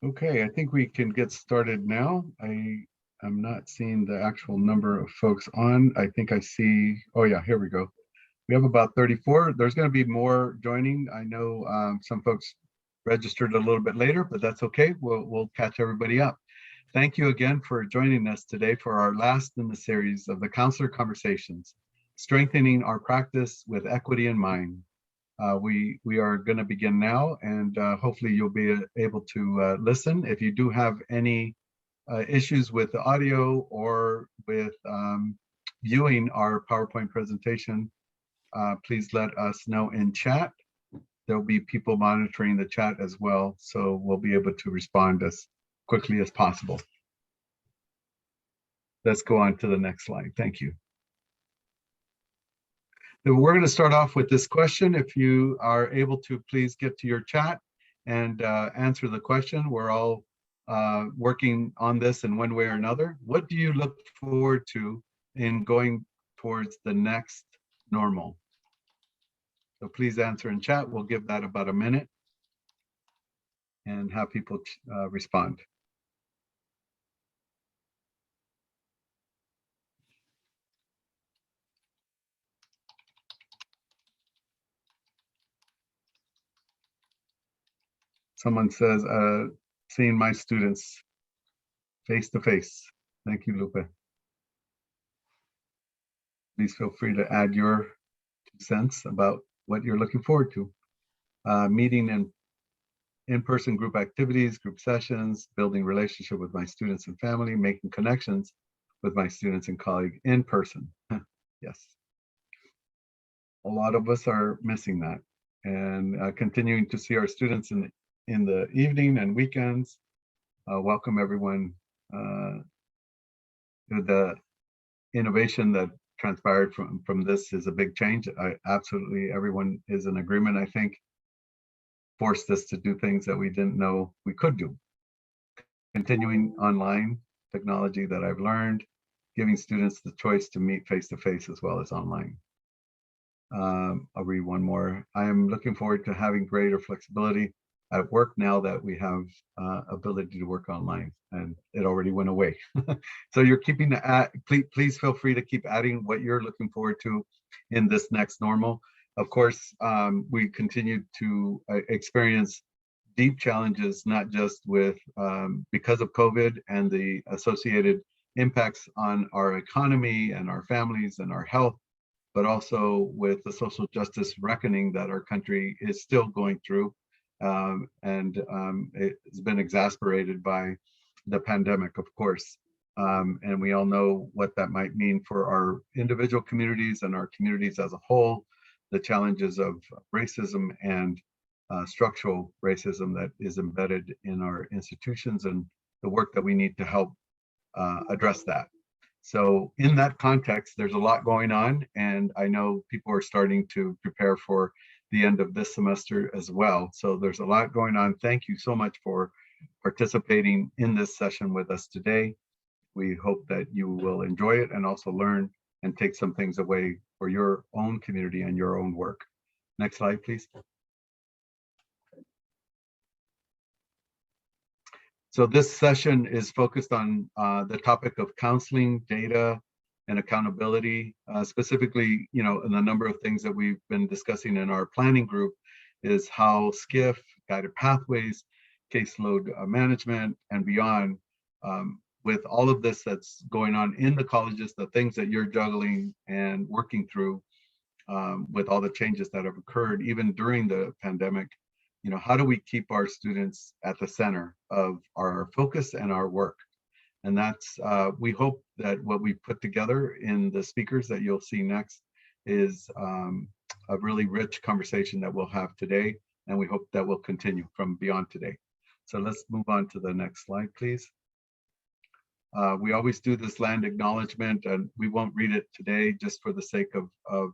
Okay, I think we can get started now. I'm not seeing the actual number of folks on. I think I see, oh yeah, here we go. We have about 34. There's going to be more joining. I know some folks registered a little bit later, but that's okay. We'll catch everybody up. Thank you again for joining us today for our last in the series of the Counselor Conversations, strengthening our practice with equity in mind. We are going to begin now, and hopefully you'll be able to listen. If you do have any issues with the audio or with viewing our PowerPoint presentation, please let us know in chat. There'll be people monitoring the chat as well, so we'll be able to respond as quickly as possible. Let's go on to the next slide. Thank you. We're going to start off with this question. If you are able to, please get to your chat and answer the question. We're all working on this in one way or another. What do you look forward to in going towards the next normal? So please answer in chat. We'll give that about a minute and have people respond. Someone says, seeing my students face to face. Thank you, Lupe. Please feel free to add your 2 cents about what you're looking forward to. Meeting and in-person group activities, group sessions, building relationship with my students and family, making connections with my students and colleagues in person. Yes. A lot of us are missing that, and continuing to see our students in the evening and weekends. Welcome everyone to the innovation that transpired from this is a big change. Absolutely everyone is in agreement, I think. Forced us to do things that we didn't know we could do. Continuing online technology that I've learned, giving students the choice to meet face-to-face as well as online. I'll read one more. I am looking forward to having greater flexibility at work now that we have ability to work online, and it already went away. So you're keeping the please feel free to keep adding what you're looking forward to in this next normal. Of course, we continue to experience deep challenges, not just with because of COVID and the associated impacts on our economy and our families and our health, but also with the social justice reckoning that our country is still going through. It's been exacerbated by the pandemic, of course. And we all know what that might mean for our individual communities and our communities as a whole, the challenges of racism and structural racism that is embedded in our institutions and the work that we need to help address that. So in that context, there's a lot going on, and I know people are starting to prepare for the end of this semester as well. So there's a lot going on. Thank you so much for participating in this session with us today. We hope that you will enjoy it and also learn and take some things away for your own community and your own work. Next slide, please. So this session is focused on the topic of counseling, data, and accountability. Specifically, and the number of things that we've been discussing in our planning group is how SCIF, guided pathways, caseload management, and beyond, with all of this that's going on in the colleges, the things that you're juggling and working through with all the changes that have occurred, even during the pandemic, how do we keep our students at the center of our focus and our work? And that's, we hope that what we put together in the speakers that you'll see next is a really rich conversation that we'll have today. And we hope that will continue from beyond today. So let's move on to the next slide, please. We always do this land acknowledgement, and we won't read it today just for the sake of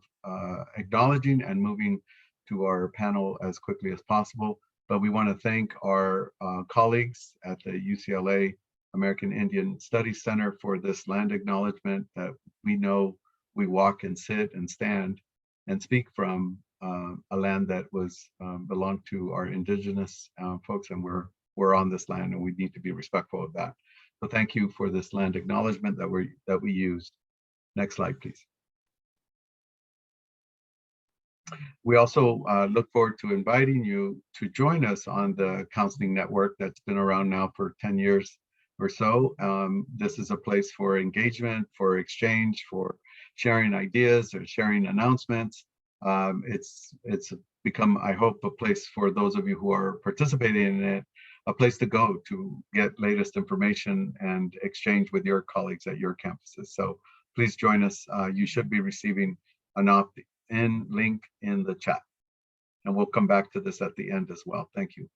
acknowledging and moving to our panel as quickly as possible. But we want to thank our colleagues at the UCLA American Indian Studies Center for this land acknowledgement that we know we walk and sit and stand and speak from a land that was belonged to our indigenous folks, and we're we're on this land and we need to be respectful of that. So thank you for this land acknowledgement that we used. Next slide, please. We also look forward to inviting you to join us on the counseling network that's been around now for 10 years or so. This is a place for engagement, for exchange, for sharing ideas or sharing announcements. It's become, I hope, a place for those of you who are participating in it, a place to go to get latest information and exchange with your colleagues at your campuses. So please join us. You should be receiving an opt-in link in the chat. And we'll come back to this at the end as well. Thank you.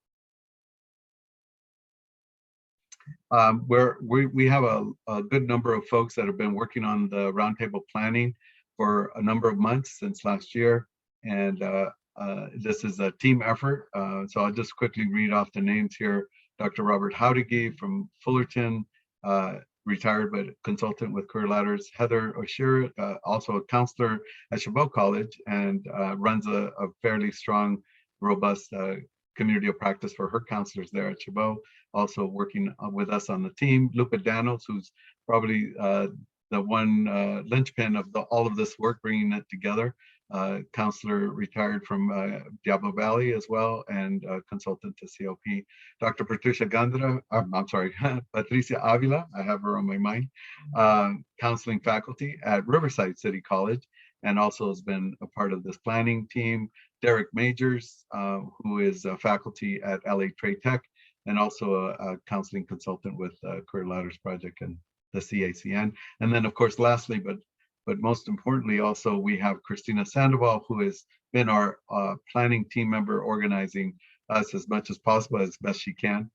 We have a good number of folks that have been working on the roundtable planning for a number of months since last year. And this is a team effort. So I'll just quickly read off the names here. Dr. Robert Howdigi from Fullerton, retired but consultant with Career Ladders. Heather O'Shea, also a counselor at Chabot College, and runs a fairly strong, robust community of practice for her counselors there at Chabot. Also working with us on the team. Luca Danos, who's probably the one linchpin of all of this work, bringing it together. Counselor retired from Diablo Valley as well, and consultant to COP. Dr. Patricia Patricia Avila, I have her on my mind, counseling faculty at Riverside City College, and also has been a part of this planning team. Derek Majors, who is a faculty at LA Trade Tech, and also a counseling consultant with Career Ladders Project and the CACN. And then, of course, lastly, but most importantly, also we have Christina Sandoval, who has been our planning team member, organizing us as much as possible, as best she can.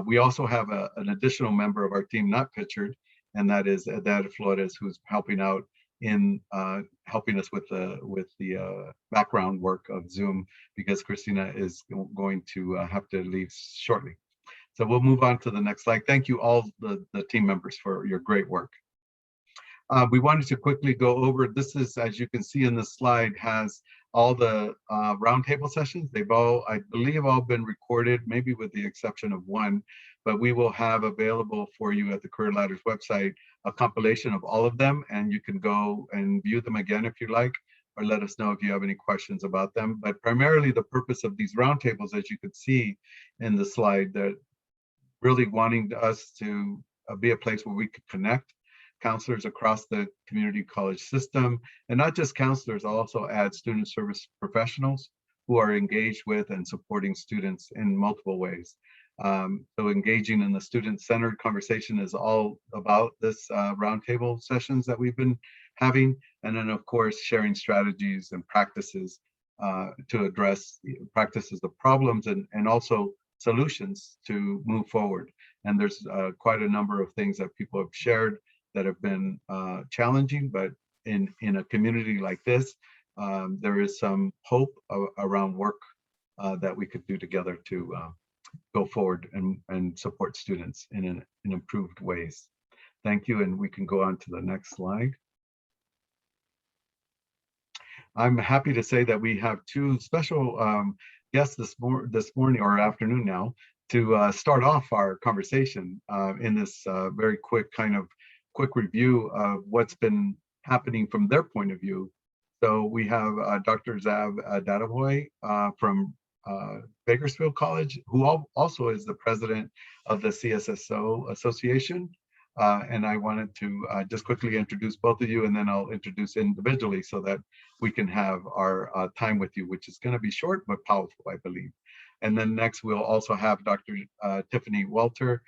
We also have an additional member of our team not pictured, and that is Adela Flores, who's helping out in helping us with the background work of Zoom, because Christina is going to have to leave shortly. So we'll move on to the next slide. Thank you all the team members for your great work. We wanted to quickly go over, this is, as you can see in the slide, has all the roundtable sessions. They've all, I believe, all been recorded, maybe with the exception of one, but we will have available for you at the Career Ladders website a compilation of all of them, and you can go and view them again if you like, or let us know if you have any questions about them. But primarily the purpose of these roundtables, as you could see in the slide, that really wanting us to be a place where we could connect counselors across the community college system, and not just counselors, I'll also add student service professionals who are engaged with and supporting students in multiple ways. So engaging in the student-centered conversation is all about this roundtable sessions that we've been having, and then of course sharing strategies and practices to address practices of problems and also solutions to move forward. And there's quite a number of things that people have shared that have been challenging, but in a community like this, there is some hope around work that we could do together to go forward and support students in improved ways. Thank you, and we can go on to the next slide. I'm happy to say that we have two special guests this morning or afternoon now to start off our conversation in this very quick review of what's been happening from their point of view. So we have Dr. Zav Dadabhoy from Bakersfield College, who also is the president of the CSSO Association. And I wanted to just quickly introduce both of you, and then I'll introduce individually so that we can have our time with you, which is going to be short but powerful, I believe. And then next, we'll also have Dr. Tiffany Welter.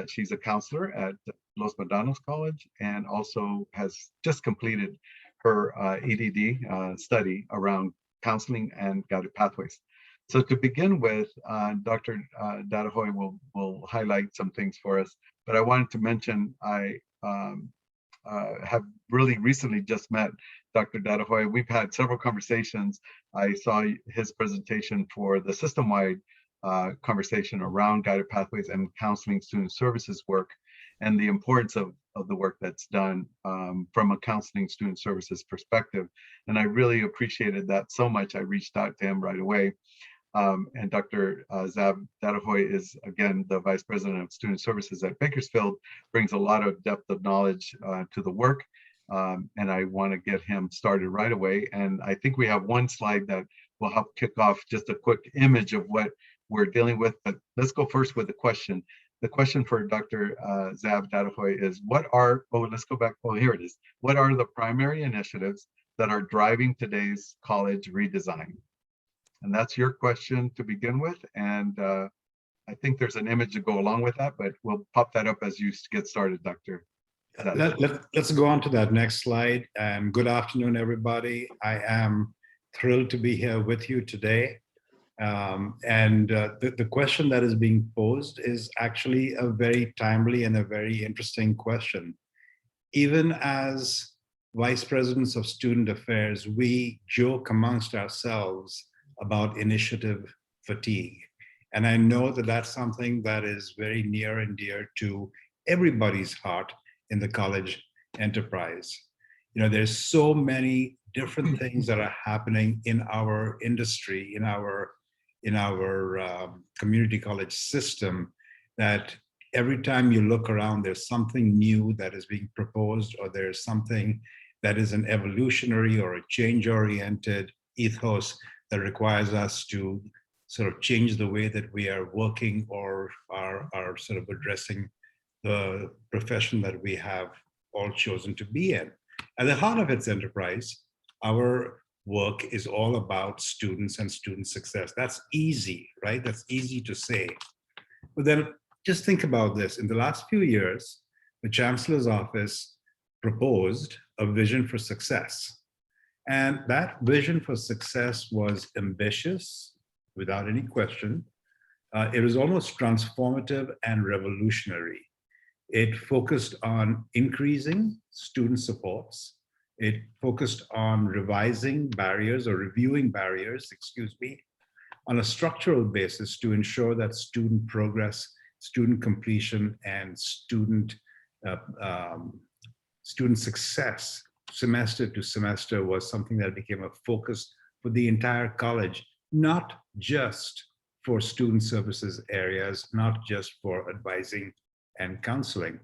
She's a counselor at Los Medanos College and also has just completed her EDD study around counseling and guided pathways. So to begin with, Dr. Dadabhoy will highlight some things for us, but I wanted to mention I have really recently just met Dr. Dadabhoy. We've had several conversations. I saw his presentation for the system-wide conversation around guided pathways and counseling student services work, and the importance of the work that's done from a counseling student services perspective. And I really appreciated that so much, I reached out to him right away. And Dr. Zav Dadabhoy is, again, the Vice President of Student Services at Bakersfield, brings a lot of depth of knowledge to the work. And I want to get him started right away. And I think we have one slide that will help kick off just a quick image of what we're dealing with. But let's go first with the question. The question for Dr. Zav Dadabhoy is, let's go back. Oh, here it is. What are the primary initiatives that are driving today's college redesign? And that's your question to begin with. And I think there's an image to go along with that, but we'll pop that up as you get started, Dr. Let's go on to that next slide. Good afternoon, everybody. I am thrilled to be here with you today. The question that is being posed is actually a very timely and a very interesting question. Even as vice presidents of student affairs, we joke amongst ourselves about initiative fatigue. And I know that that's something that is very near and dear to everybody's heart in the college enterprise. You know, there's so many different things that are happening in our industry, in our community college system, that every time you look around, there's something new that is being proposed, or there's something that is an evolutionary or a change-oriented ethos that requires us to sort of change the way that we are working or are sort of addressing the profession that we have all chosen to be in. At the heart of its enterprise, our work is all about students and student success. That's easy, right? That's easy to say. But then just think about this. In the last few years, the Chancellor's office proposed a vision for success. And that vision for success was ambitious, without any question. It was almost transformative and revolutionary. It focused on increasing student supports. It focused on revising barriers or reviewing barriers, on a structural basis to ensure that student progress, student completion, and student success semester to semester was something that became a focus for the entire college, not just for student services areas, not just for advising and counseling.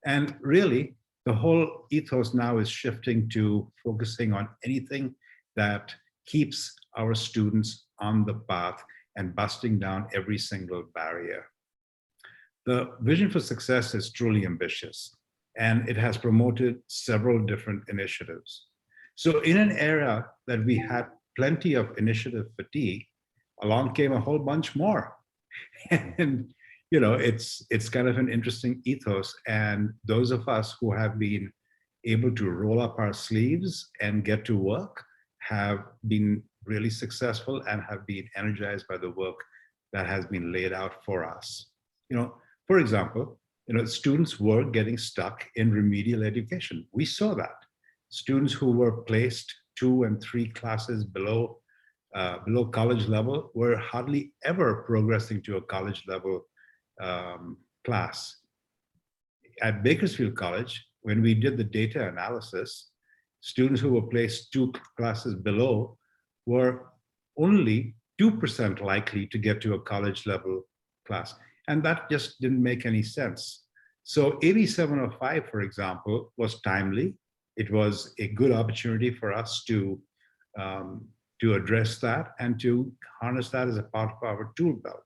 And really, the whole ethos now is shifting to focusing on anything that keeps our students on the path and busting down every single barrier. The vision for success is truly ambitious, and it has promoted several different initiatives. So in an era that we had plenty of initiative fatigue, along came a whole bunch more. And you know, it's kind of an interesting ethos. And those of us who have been able to roll up our sleeves and get to work have been really successful and have been energized by the work that has been laid out for us. You know, for example, you know, students were getting stuck in remedial education. We saw that. Students who were placed 2 and 3 classes below college level were hardly ever progressing to a college level class. At Bakersfield College, when we did the data analysis, students who were placed 2 classes below were only 2% likely to get to a college level class. And that just didn't make any sense. So AB 705, for example, was timely. It was a good opportunity for us to address that and to harness that as a part of our tool belt.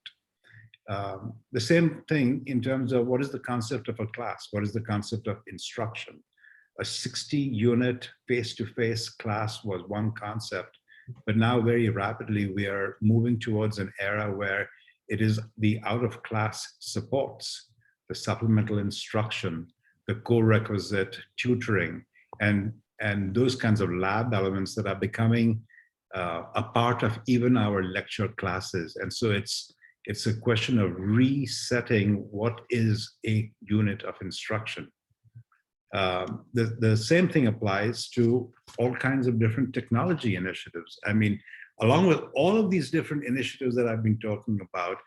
The same thing in terms of what is the concept of a class? What is the concept of instruction? A 60-unit face-to-face class was one concept, but now very rapidly we are moving towards an era where it is the out-of-class supports, the supplemental instruction, the co-requisite tutoring, and those kinds of lab elements that are becoming a part of even our lecture classes. And so it's a question of resetting what is a unit of instruction. The same thing applies to all kinds of different technology initiatives. I mean, along with all of these different initiatives that I've been talking about,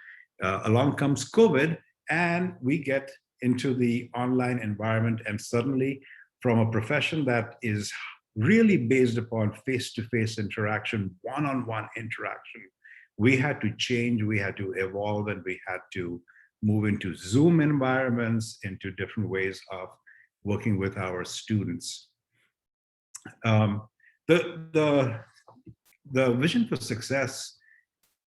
along comes COVID, and we get into the online environment, and suddenly from a profession that is really based upon face-to-face interaction, one-on-one interaction, we had to change, we had to evolve, and we had to move into Zoom environments, into different ways of working with our students. The vision for success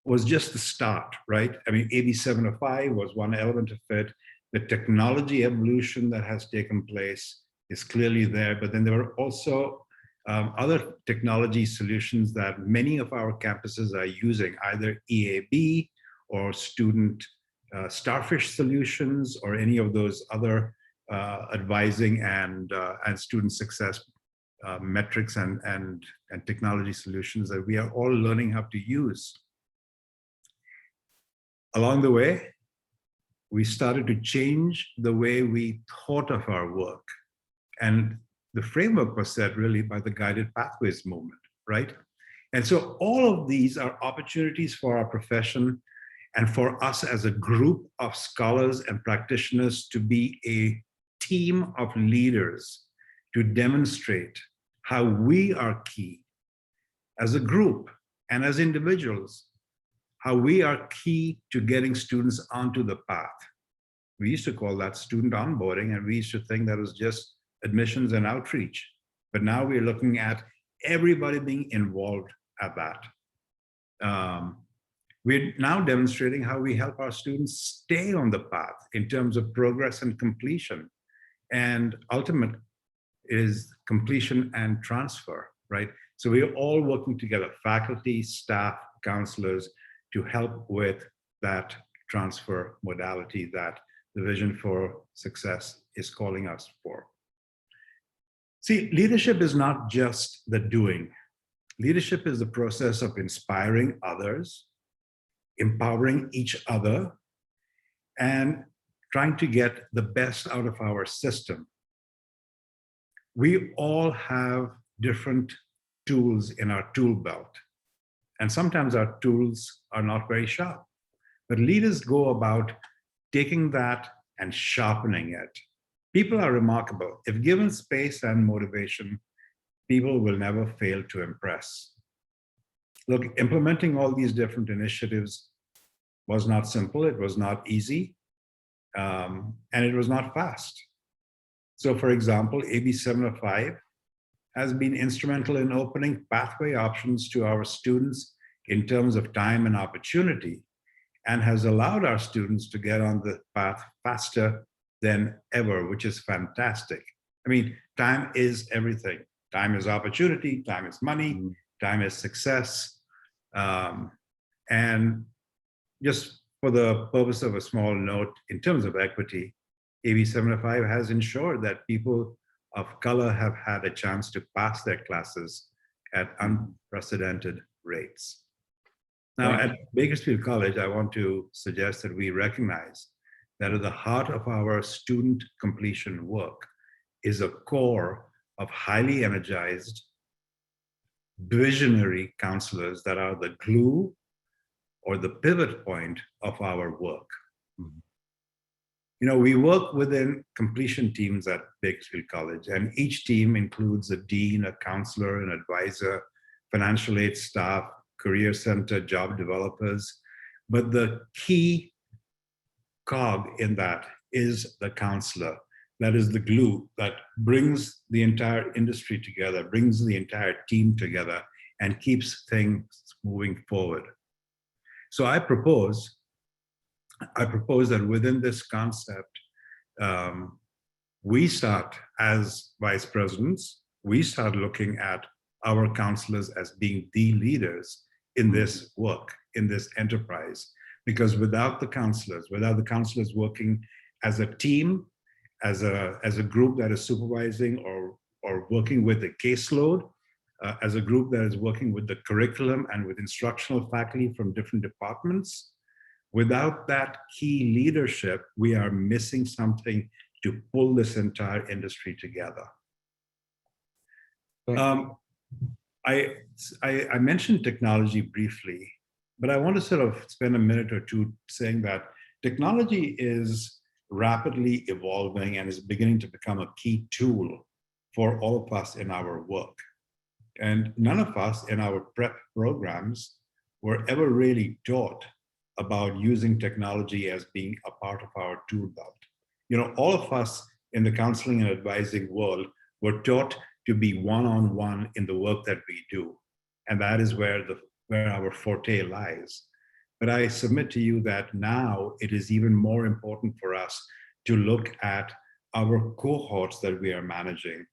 was just the start, right? I mean, AB 705 was one element of it. The technology evolution that has taken place is clearly there, but then there were also other technology solutions that many of our campuses are using, either EAB or student starfish solutions, or any of those other advising and student success metrics and technology solutions that we are all learning how to use. Along the way, we started to change the way we thought of our work. And the framework was set really by the Guided Pathways movement, right? And so all of these are opportunities for our profession and for us as a group of scholars and practitioners to be a team of leaders to demonstrate how we are key as a group and as individuals, how we are key to getting students onto the path. We used to call that student onboarding, and we used to think that was just admissions and outreach. But now we're looking at everybody being involved at that. We're now demonstrating how we help our students stay on the path in terms of progress and completion. And ultimate is completion and transfer, right? So we're all working together, faculty, staff, counselors, to help with that transfer modality that the vision for success is calling us for. See, leadership is not just the doing. Leadership is the process of inspiring others, empowering each other, and trying to get the best out of our system. We all have different tools in our tool belt, and sometimes our tools are not very sharp. But leaders go about taking that and sharpening it. People are remarkable. If given space and motivation, people will never fail to impress. Look, implementing all these different initiatives was not simple, it was not easy, and it was not fast. So for example, AB 705 has been instrumental in opening pathway options to our students in terms of time and opportunity, and has allowed our students to get on the path faster than ever, which is fantastic. I mean, time is everything. Time is opportunity, time is money, time is success. And just for the purpose of a small note, in terms of equity, AB 705 has ensured that people of color have had a chance to pass their classes at unprecedented rates. Now, at Bakersfield College, I want to suggest that we recognize that at the heart of our student completion work is a core of highly energized, visionary counselors that are the glue or the pivot point of our work. You know, we work within completion teams at Bakersfield College, and each team includes a dean, a counselor, an advisor, financial aid staff, career center, job developers. But the key cog in that is the counselor. That is the glue that brings the entire industry together, brings the entire team together, and keeps things moving forward. So I propose that within this concept, we start as vice presidents, we start looking at our counselors as being the leaders in this work, in this enterprise. Because without the counselors working as a team, as a group that is supervising or working with a caseload, as a group that is working with the curriculum and with instructional faculty from different departments, without that key leadership, we are missing something to pull this entire industry together. I mentioned technology briefly, but I want to sort of spend a minute or two saying that technology is rapidly evolving and is beginning to become a key tool for all of us in our work. And none of us in our prep programs were ever really taught about using technology as being a part of our tool belt. You know, all of us in the counseling and advising world were taught to be one-on-one in the work that we do. And that is where our forte lies. But I submit to you that now it is even more important for us to look at our cohorts that we are managing,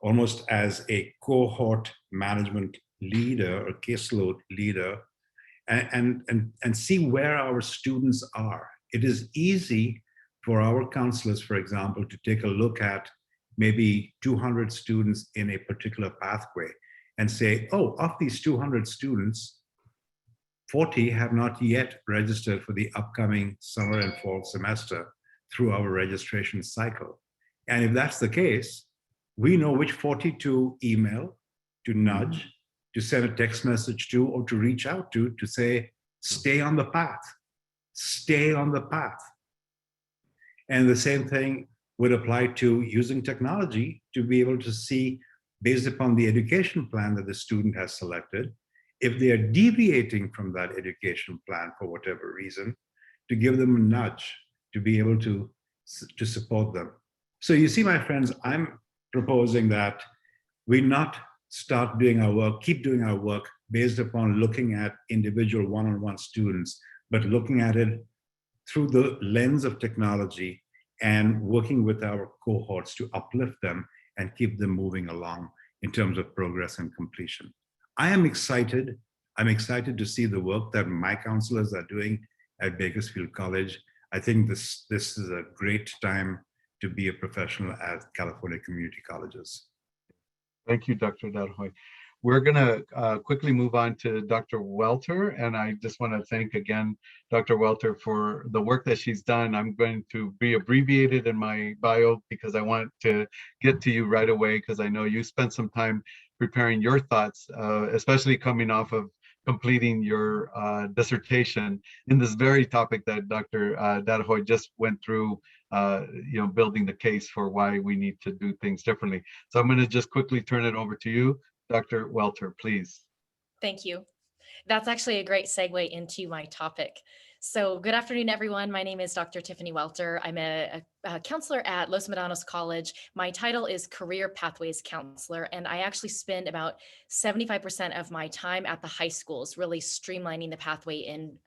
almost as a cohort management leader or caseload leader, and see where our students are. It is easy for our counselors, for example, to take a look at maybe 200 students in a particular pathway and say, oh, of these 200 students, 40 have not yet registered for the upcoming summer and fall semester through our registration cycle. And if that's the case, we know which 40 to email, to nudge, to send a text message to, or to reach out to say, stay on the path, stay on the path. And the same thing would apply to using technology to be able to see, based upon the education plan that the student has selected, if they are deviating from that education plan for whatever reason, to give them a nudge to be able to support them. So you see, my friends, I'm proposing that we not start doing our work, keep doing our work based upon looking at individual one-on-one students, but looking at it through the lens of technology and working with our cohorts to uplift them and keep them moving along in terms of progress and completion. I am excited. I'm excited to see the work that my counselors are doing at Bakersfield College. I think this is a great time to be a professional at California community colleges. Thank you, Dr. Dadabhoy. We're going to quickly move on to Dr. Welter, and I just want to thank again Dr. Welter for the work that she's done. I'm going to be abbreviated in my bio because I want to get to you right away, because I know you spent some time preparing your thoughts, especially coming off of completing your dissertation in this very topic that Dr. Dadabhoy just went through, building the case for why we need to do things differently. So I'm going to just quickly turn it over to you, Dr. Welter, please. Thank you. That's actually a great segue into my topic. So good afternoon, everyone. My name is Dr. Tiffany Welter. I'm a counselor at Los Medanos College. My title is Career Pathways Counselor, and I actually spend about 75% of my time at the high schools, really streamlining the pathway in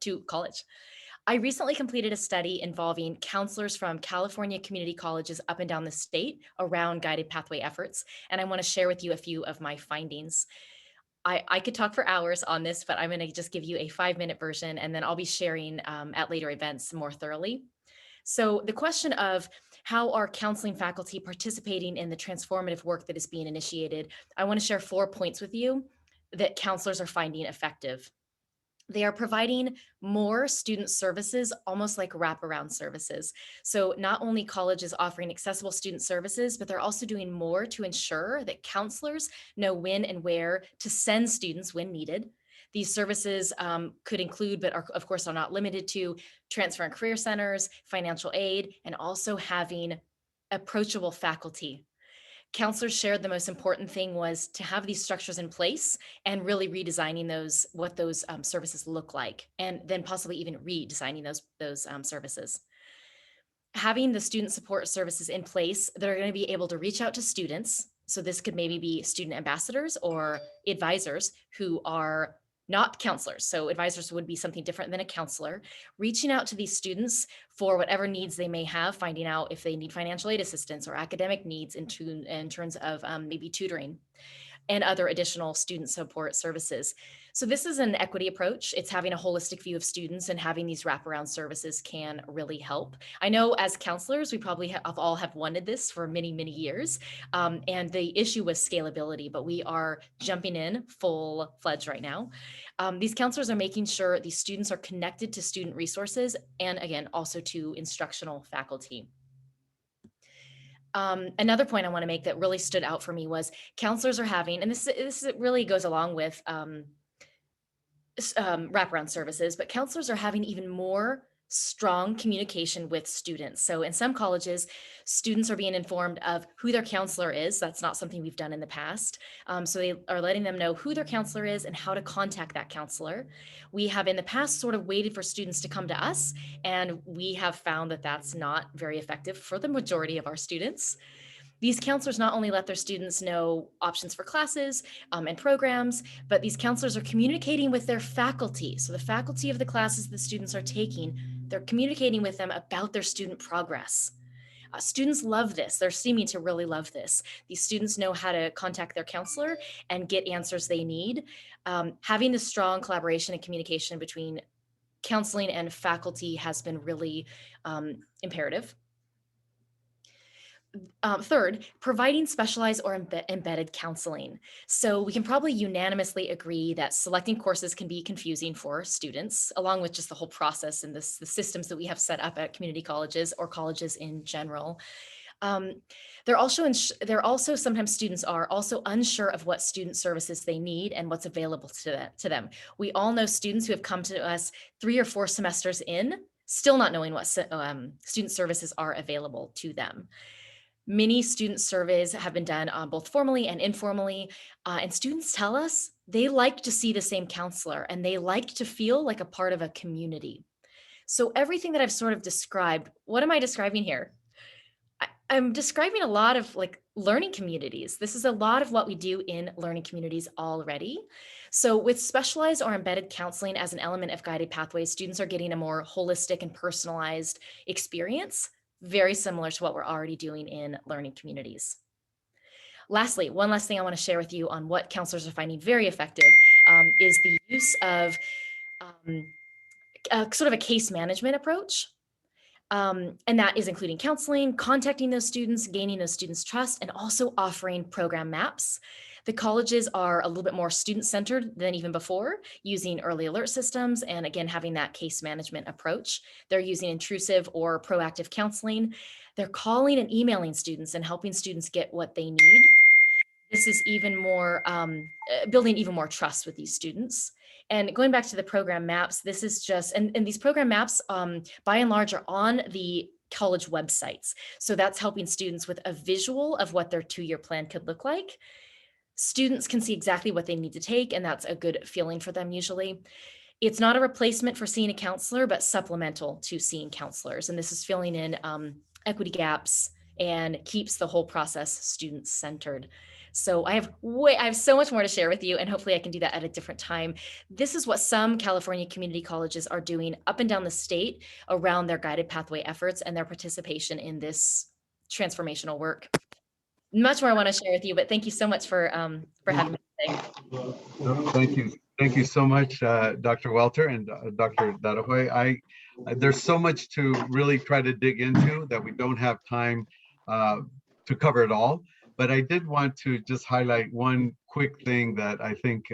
to college. I recently completed a study involving counselors from California community colleges up and down the state around guided pathway efforts, and I want to share with you a few of my findings. I could talk for hours on this, but I'm going to just give you a 5-minute version, and then I'll be sharing at later events more thoroughly. So the question of how are counseling faculty participating in the transformative work that is being initiated, I want to share 4 points with you that counselors are finding effective. They are providing more student services, almost like wraparound services. So not only colleges offering accessible student services, but they're also doing more to ensure that counselors know when and where to send students when needed. These services could include, but are, of course, are not limited to, transfer and career centers, financial aid, and also having approachable faculty. Counselors shared the most important thing was to have these structures in place and really redesigning what those services look like, and then possibly even redesigning those services. Having the student support services in place that are going to be able to reach out to students. So this could maybe be student ambassadors or advisors who are not counselors. So advisors would be something different than a counselor, reaching out to these students for whatever needs they may have, finding out if they need financial aid assistance or academic needs in terms of maybe tutoring and other additional student support services. So this is an equity approach. It's having a holistic view of students, and having these wraparound services can really help. I know as counselors, we probably all have wanted this for many, many years. And the issue was scalability, but we are jumping in full-fledged right now. These counselors are making sure these students are connected to student resources, and again, also to instructional faculty. Another point I want to make that really stood out for me was counselors are having, and this really goes along with wraparound services, but counselors are having even more strong communication with students. So in some colleges, students are being informed of who their counselor is. That's not something we've done in the past. So they are letting them know who their counselor is and how to contact that counselor. We have in the past sort of waited for students to come to us, and we have found that that's not very effective for the majority of our students. These counselors not only let their students know options for classes and programs, but these counselors are communicating with their faculty. So the faculty of the classes the students are taking, they're communicating with them about their student progress. Students love this. They're seeming to really love this. These students know how to contact their counselor and get answers they need. Having this strong collaboration and communication between counseling and faculty has been really imperative. Third, providing specialized or embedded counseling. So we can probably unanimously agree that selecting courses can be confusing for students, along with just the whole process and the systems that we have set up at community colleges or colleges in general. They're also sometimes students are also unsure of what student services they need and what's available to them. We all know students who have come to us 3 or 4 semesters in, still not knowing what student services are available to them. Many student surveys have been done both formally and informally, and students tell us they like to see the same counselor and they like to feel like a part of a community. So everything that I've sort of described, what am I describing here? I'm describing a lot of like learning communities. This is a lot of what we do in learning communities already. So with specialized or embedded counseling as an element of guided pathways, students are getting a more holistic and personalized experience, very similar to what we're already doing in learning communities. Lastly, one last thing I want to share with you on what counselors are finding very effective is the use of sort of a case management approach. And that is including counseling, contacting those students, gaining those students' trust, and also offering program maps. The colleges are a little bit more student-centered than even before, using early alert systems, and again, having that case management approach. They're using intrusive or proactive counseling. They're calling and emailing students and helping students get what they need. This is even more, building even more trust with these students. And going back to the program maps, this is just, and these program maps, by and large, are on the college websites. So that's helping students with a visual of what their 2-year plan could look like. Students can see exactly what they need to take, and that's a good feeling for them usually. It's not a replacement for seeing a counselor, but supplemental to seeing counselors. And this is filling in equity gaps and keeps the whole process student-centered. So I have so much more to share with you, and hopefully I can do that at a different time. This is what some California community colleges are doing up and down the state around their guided pathway efforts and their participation in this transformational work. Much more I want to share with you, but thank you so much for having me today. No, thank you. Thank you so much, Dr. Welter and Dr. Dadabhoy. There's so much to really try to dig into that we don't have time to cover it all. But I did want to just highlight one quick thing that I think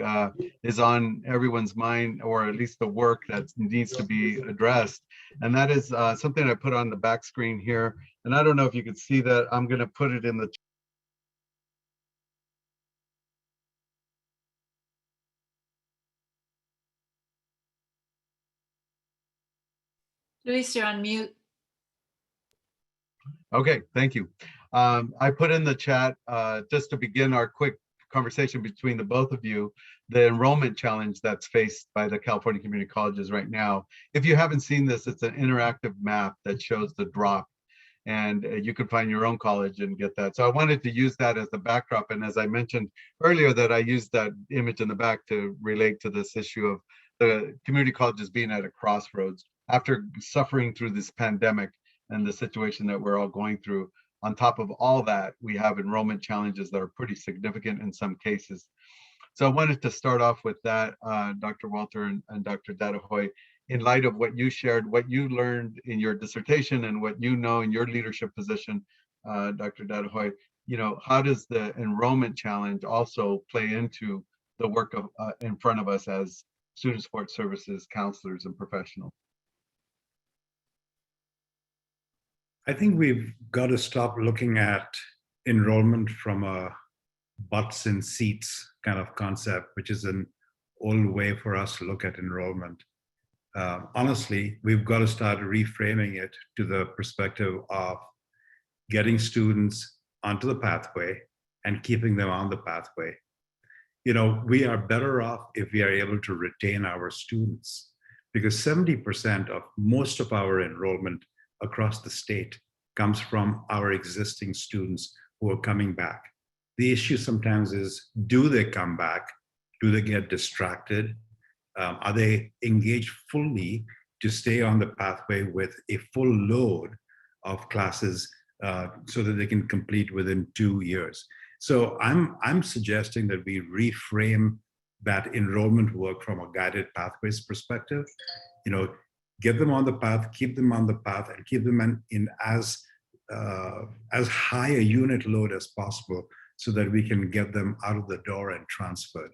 is on everyone's mind, or at least the work that needs to be addressed. And that is something I put on the back screen here. And I don't know if you can see that. I'm going to put it in the Luis, you're on mute. Okay, thank you. I put in the chat, just to begin our quick conversation between the both of you, the enrollment challenge that's faced by the California community colleges right now. If you haven't seen this, it's an interactive map that shows the drop, and you can find your own college and get that. So I wanted to use that as the backdrop. And as I mentioned earlier, that I used that image in the back to relate to this issue of the community colleges being at a crossroads after suffering through this pandemic and the situation that we're all going through. On top of all that, we have enrollment challenges that are pretty significant in some cases. So I wanted to start off with that, Dr. Welter and Dr. Dadabhoy, in light of what you shared, what you learned in your dissertation and what you know in your leadership position, Dr. Dadabhoy, how does the enrollment challenge also play into the work of in front of us as student support services, counselors, and professionals? I think we've got to stop looking at enrollment from a butts in seats kind of concept, which is an old way for us to look at enrollment. honestly, we've got to start reframing it to the perspective of getting students onto the pathway and keeping them on the pathway. We are better off if we are able to retain our students, because 70% of most of our enrollment across the state comes from our existing students who are coming back. The issue sometimes is, do they come back? Do they get distracted? Are they engaged fully to stay on the pathway with a full load of classes so that they can complete within 2 years? So I'm suggesting that we reframe that enrollment work from a guided pathways perspective. Get them on the path, keep them on the path, and keep them in as high a unit load as possible, so that we can get them out of the door and transferred.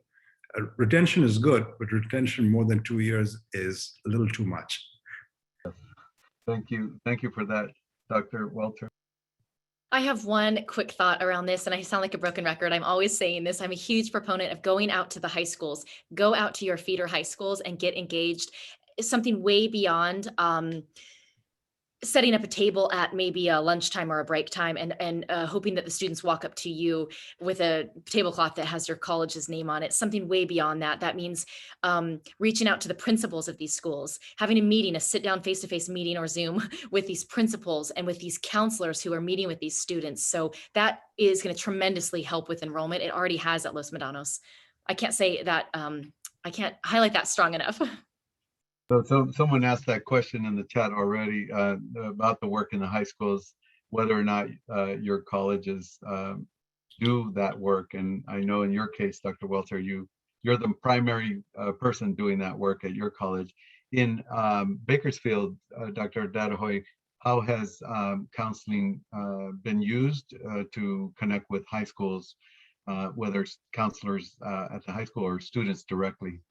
Retention is good, but retention more than 2 years is a little too much. Thank you. Thank you for that, Dr. Welter. I have one quick thought around this, and I sound like a broken record. I'm always saying this. I'm a huge proponent of going out to the high schools. Go out to your feeder high schools and get engaged. It's something way beyond setting up a table at maybe a lunchtime or a break time and hoping that the students walk up to you with a tablecloth that has your college's name on it. Something way beyond that. That means reaching out to the principals of these schools, having a meeting, a sit down face-to-face meeting or Zoom with these principals and with these counselors who are meeting with these students. So that is going to tremendously help with enrollment. It already has at Los Medanos. I can't say that, I can't highlight that strong enough. So someone asked that question in the chat already about the work in the high schools, whether or not your colleges do that work. And I know in your case, Dr. Welter, you're the primary person doing that work at your college. In Bakersfield, Dr. Dadabhoy, how has counseling been used to connect with high schools, whether it's counselors at the high school or students directly?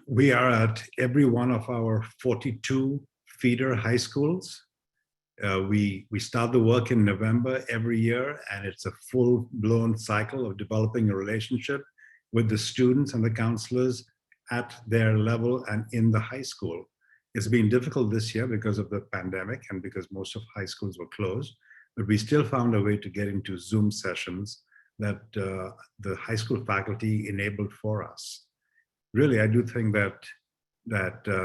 We are at every one of our 42 feeder high schools. We start the work in November every year, and it's a full-blown cycle of developing a relationship with the students and the counselors at their level and in the high school. It's been difficult this year because of the pandemic and because most of high schools were closed, but we still found a way to get into Zoom sessions that the high school faculty enabled for us. Really, I do think that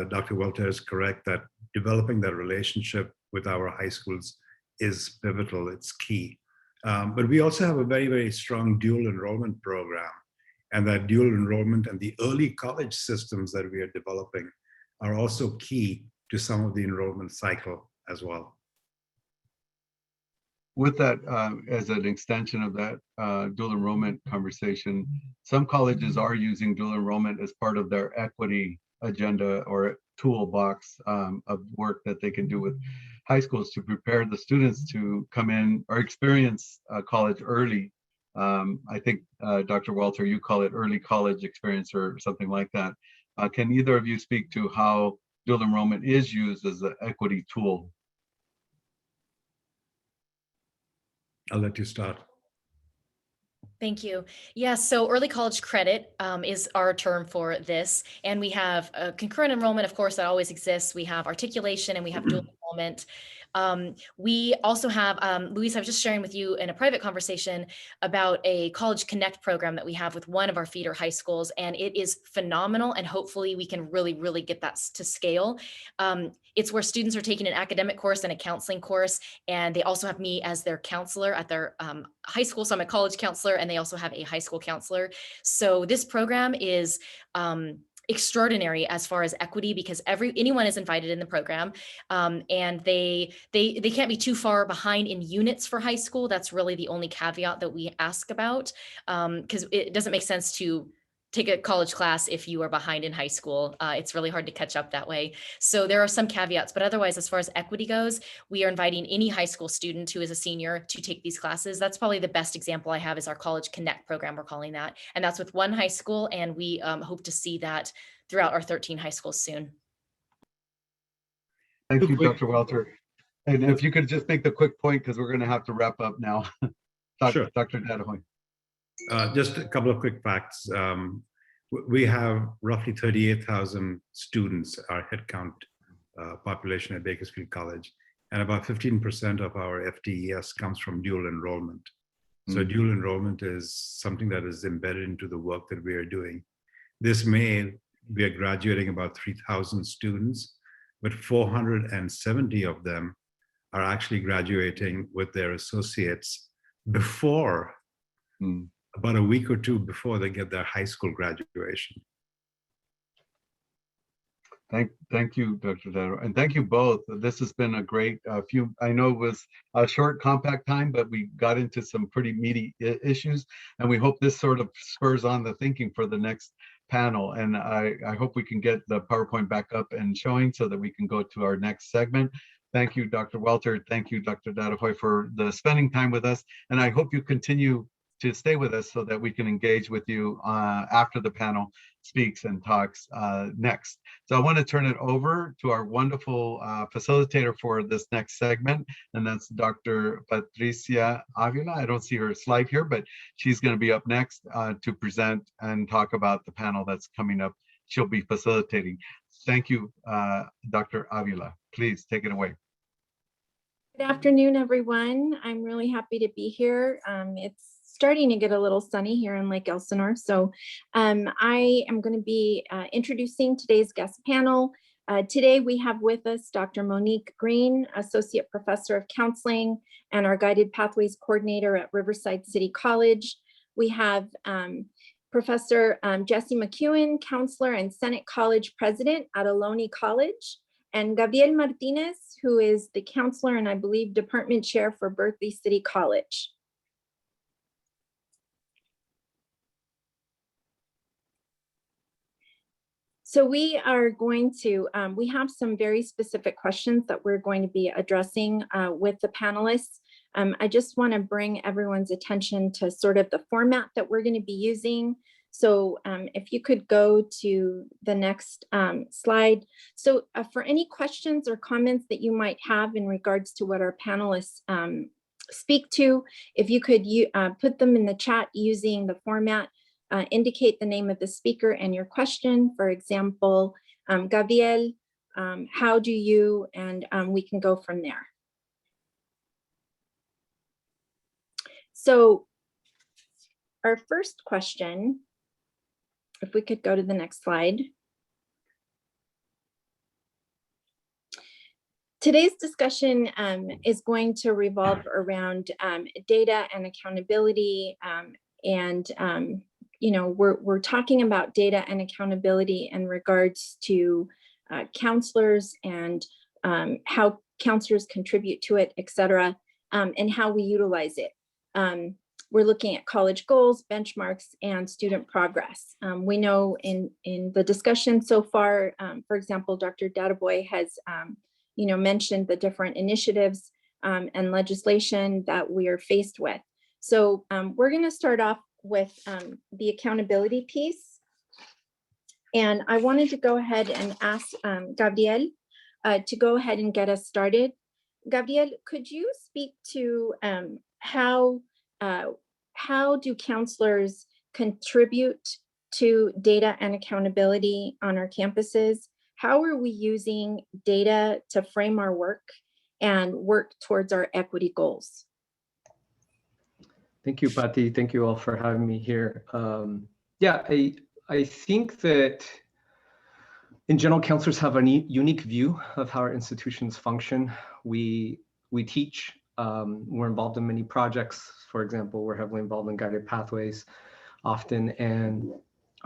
Dr. Welter is correct, that developing that relationship with our high schools is pivotal, it's key. But we also have a very, very strong dual enrollment program, and that dual enrollment and the early college systems that we are developing are also key to some of the enrollment cycle as well. With that, as an extension of that dual enrollment conversation, some colleges are using dual enrollment as part of their equity agenda or toolbox of work that they can do with high schools to prepare the students to come in or experience college early. I think, Dr. Welter, you call it early college experience or something like that. Can either of you speak to how dual enrollment is used as an equity tool? I'll let you start. Thank you. Yeah, so early college credit is our term for this. And we have concurrent enrollment, of course, that always exists. We have articulation and we have dual enrollment. We also have, Luis, I was just sharing with you in a private conversation about a College Connect program that we have with one of our feeder high schools, and it is phenomenal. And hopefully we can really, really get that to scale. It's where students are taking an academic course and a counseling course, and they also have me as their counselor at their high school. So I'm a college counselor, and they also have a high school counselor. So this program is extraordinary as far as equity, because anyone is invited in the program, and they can't be too far behind in units for high school. That's really the only caveat that we ask about, because it doesn't make sense to take a college class if you are behind in high school. It's really hard to catch up that way. So there are some caveats, but otherwise, as far as equity goes, we are inviting any high school student who is a senior to take these classes. That's probably the best example I have is our College Connect program, we're calling that. And that's with one high school, and we hope to see that throughout our 13 high schools soon. Thank you, Dr. Welter. And if you could just make the quick point, because we're going to have to wrap up now. Sure. Dr. Dadabhoy. Just a couple of quick facts. We have roughly 38,000 students, our headcount population at Bakersfield College, and about 15% of our FTES comes from dual enrollment. So dual enrollment is something that is embedded into the work that we are doing. This May, we are graduating about 3,000 students, but 470 of them are actually graduating with their associates before, about a week or two before they get their high school graduation. Thank you, Dr. Dadabhoy, and thank you both. This has been a great few, I know it was a short, compact time, but we got into some pretty meaty issues, and we hope this sort of spurs on the thinking for the next panel. And I hope we can get the PowerPoint back up and showing so that we can go to our next segment. Thank you, Dr. Welter. Thank you, Dr. Dadabhoy, for the spending time with us. And I hope you continue to stay with us so that we can engage with you after the panel speaks and talks next. So I want to turn it over to our wonderful facilitator for this next segment, and that's Dr. Patricia Avila. I don't see her slide here, but she's going to be up next to present and talk about the panel that's coming up. She'll be facilitating. Thank you, Dr. Avila. Please take it away. Good afternoon, everyone. I'm really happy to be here. It's starting to get a little sunny here in Lake Elsinore. So I am going to be introducing today's guest panel. Today we have with us Dr. Monique Greene, Associate Professor of Counseling and our Guided Pathways Coordinator at Riverside City College. We have Professor Jesse MacEwan, Counselor and Senate College President at Ohlone College, and Gabriel Martinez, who is the Counselor and I believe Department Chair for Berkeley City College. So we are going to, we have some very specific questions that we're going to be addressing with the panelists. I just want to bring everyone's attention to sort of the format that we're going to be using. So if you could go to the next slide. So for any questions or comments that you might have in regards to what our panelists speak to, if you could put them in the chat using the format, indicate the name of the speaker and your question. For example, Gabriel, how do you, and we can go from there. So our first question, if we could go to the next slide. Today's discussion is going to revolve around data and accountability, you know, we're talking about data and accountability in regards to counselors and how counselors contribute to it, et cetera, and how we utilize it. We're looking at college goals, benchmarks, and student progress. We know in the discussion so far, for example, Dr. Dadabhoy has you know, mentioned the different initiatives and legislation that we are faced with. So we're going to start off with the accountability piece. And I wanted to go ahead and ask Gabriel to go ahead and get us started. Gabriel, could you speak to how do counselors contribute to data and accountability on our campuses? How are we using data to frame our work and work towards our equity goals? Thank you, Patty. Thank you all for having me here. Yeah, I think that in general, counselors have a unique view of how our institutions function. We teach, we're involved in many projects. For example, we're heavily involved in guided pathways often. And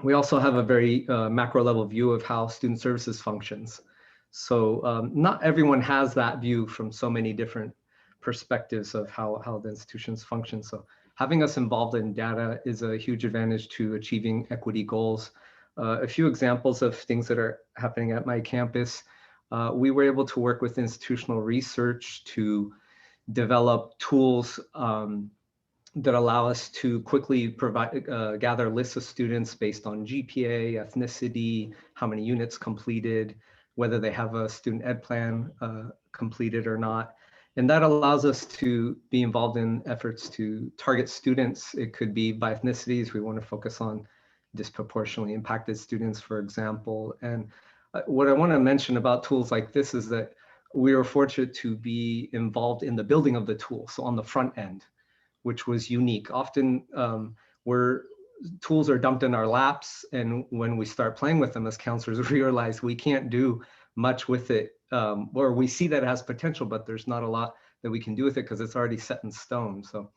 we also have a very macro level view of how student services functions. So not everyone has that view from so many different perspectives of how the institutions function. So having us involved in data is a huge advantage to achieving equity goals. A few examples of things that are happening at my campus. We were able to work with institutional research to develop tools that allow us to quickly gather lists of students based on GPA, ethnicity, how many units completed, whether they have a student ed plan completed or not. And that allows us to be involved in efforts to target students. It could be by ethnicities. We want to focus on disproportionately impacted students, for example. And what I want to mention about tools like this is that we were fortunate to be involved in the building of the tool, so on the front end, which was unique. Often tools are dumped in our laps, and when we start playing with them as counselors, we realize we can't do much with it, or we see that it has potential, but there's not a lot that we can do with it because it's already set in stone. So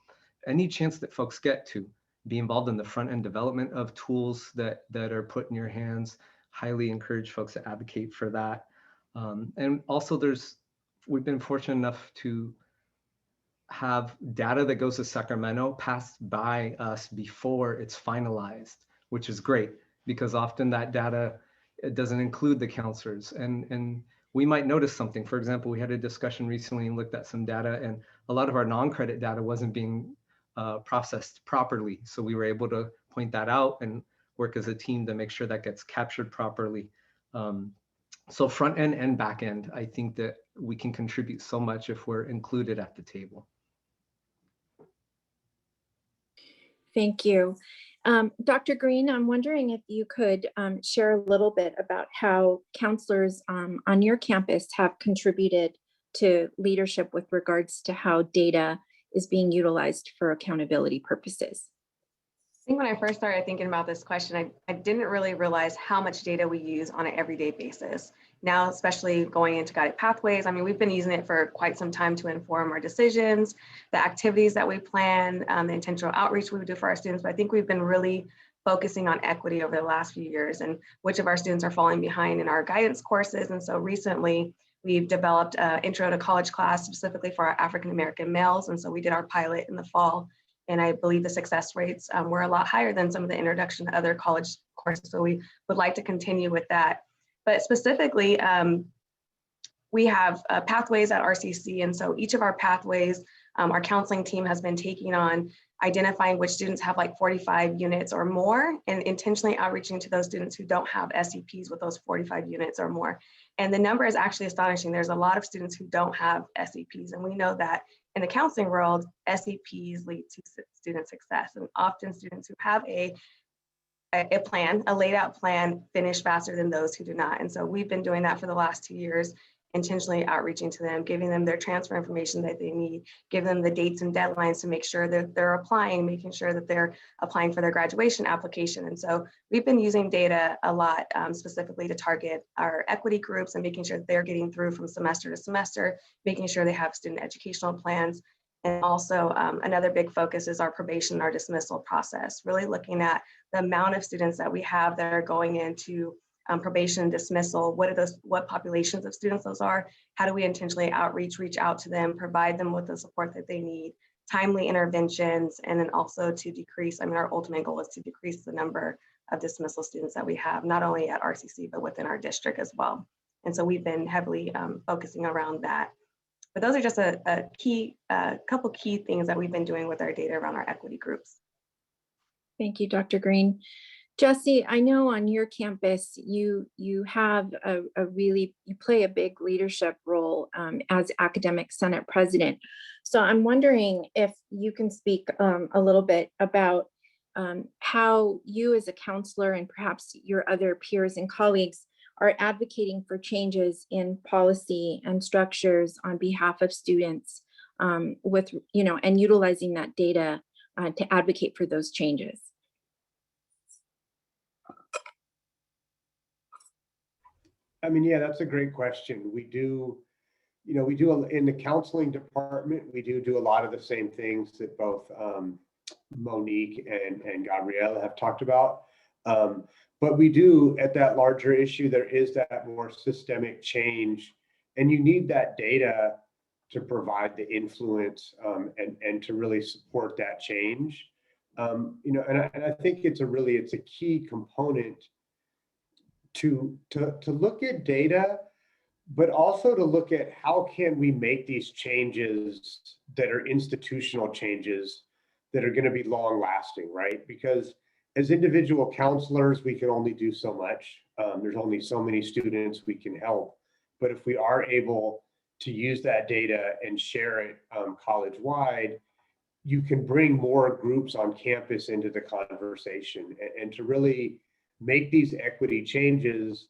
any chance that folks get to be involved in the front end development of tools that are put in your hands, highly encourage folks to advocate for that. And also we've been fortunate enough to have data that goes to Sacramento pass by us before it's finalized, which is great because often that data, it doesn't include the counselors, and we might notice something. For example, we had a discussion recently and looked at some data, and a lot of our non-credit data wasn't being processed properly. So we were able to point that out and work as a team to make sure that gets captured properly. So front end and back end, I think that we can contribute so much if we're included at the table. Thank you. Dr. Greene, I'm wondering if you could share a little bit about how counselors on your campus have contributed to leadership with regards to how data is being utilized for accountability purposes. I think when I first started thinking about this question, I didn't really realize how much data we use on an everyday basis. Now, especially going into guided pathways, I mean, we've been using it for quite some time to inform our decisions, the activities that we plan, the intentional outreach we do for our students. But I think we've been really focusing on equity over the last few years and which of our students are falling behind in our guidance courses. And so recently, we've developed an intro to college class specifically for our African-American males. And so we did our pilot in the fall. And I believe the success rates were a lot higher than some of the introduction to other college courses. So we would like to continue with that. But specifically, we have pathways at RCC. And so each of our pathways, our counseling team has been taking on identifying which students have like 45 units or more and intentionally outreaching to those students who don't have SEPs with those 45 units or more. And the number is actually astonishing. There's a lot of students who don't have SEPs. And we know that in the counseling world, SEPs lead to student success. And often students who have a laid out plan, finish faster than those who do not. And so we've been doing that for the last 2 years, intentionally outreaching to them, giving them their transfer information that they need, giving them the dates and deadlines to make sure that they're applying, making sure that they're applying for their graduation application. And so we've been using data a lot, specifically to target our equity groups and making sure that they're getting through from semester to semester, making sure they have student educational plans. And also another big focus is our probation, our dismissal process, really looking at the amount of students that we have that are going into probation and dismissal. What populations of students those are? How do we intentionally reach out to them, provide them with the support that they need, timely interventions, and then also to decrease, I mean, our ultimate goal is to decrease the number of dismissal students that we have, not only at RCC, but within our district as well. And so we've been heavily focusing around that. But those are just a couple key things that we've been doing with our data around our equity groups. Thank you, Dr. Greene. Jesse, I know on your campus, you have you play a big leadership role as academic senate president. So I'm wondering if you can speak a little bit about how you as a counselor and perhaps your other peers and colleagues are advocating for changes in policy and structures on behalf of students and utilizing that data to advocate for those changes. I mean, yeah, that's a great question. We do in the counseling department, we do a lot of the same things that both Monique and Gabriel have talked about. But we do, at that larger issue, there is that more systemic change, and you need that data to provide the influence and to really support that change. And I think it's a key component to look at data, but also to look at how can we make these changes that are institutional changes that are going to be long lasting, right? Because as individual counselors, we can only do so much. There's only so many students we can help. But if we are able to use that data and share it college-wide, you can bring more groups on campus into the conversation, and to really make these equity changes,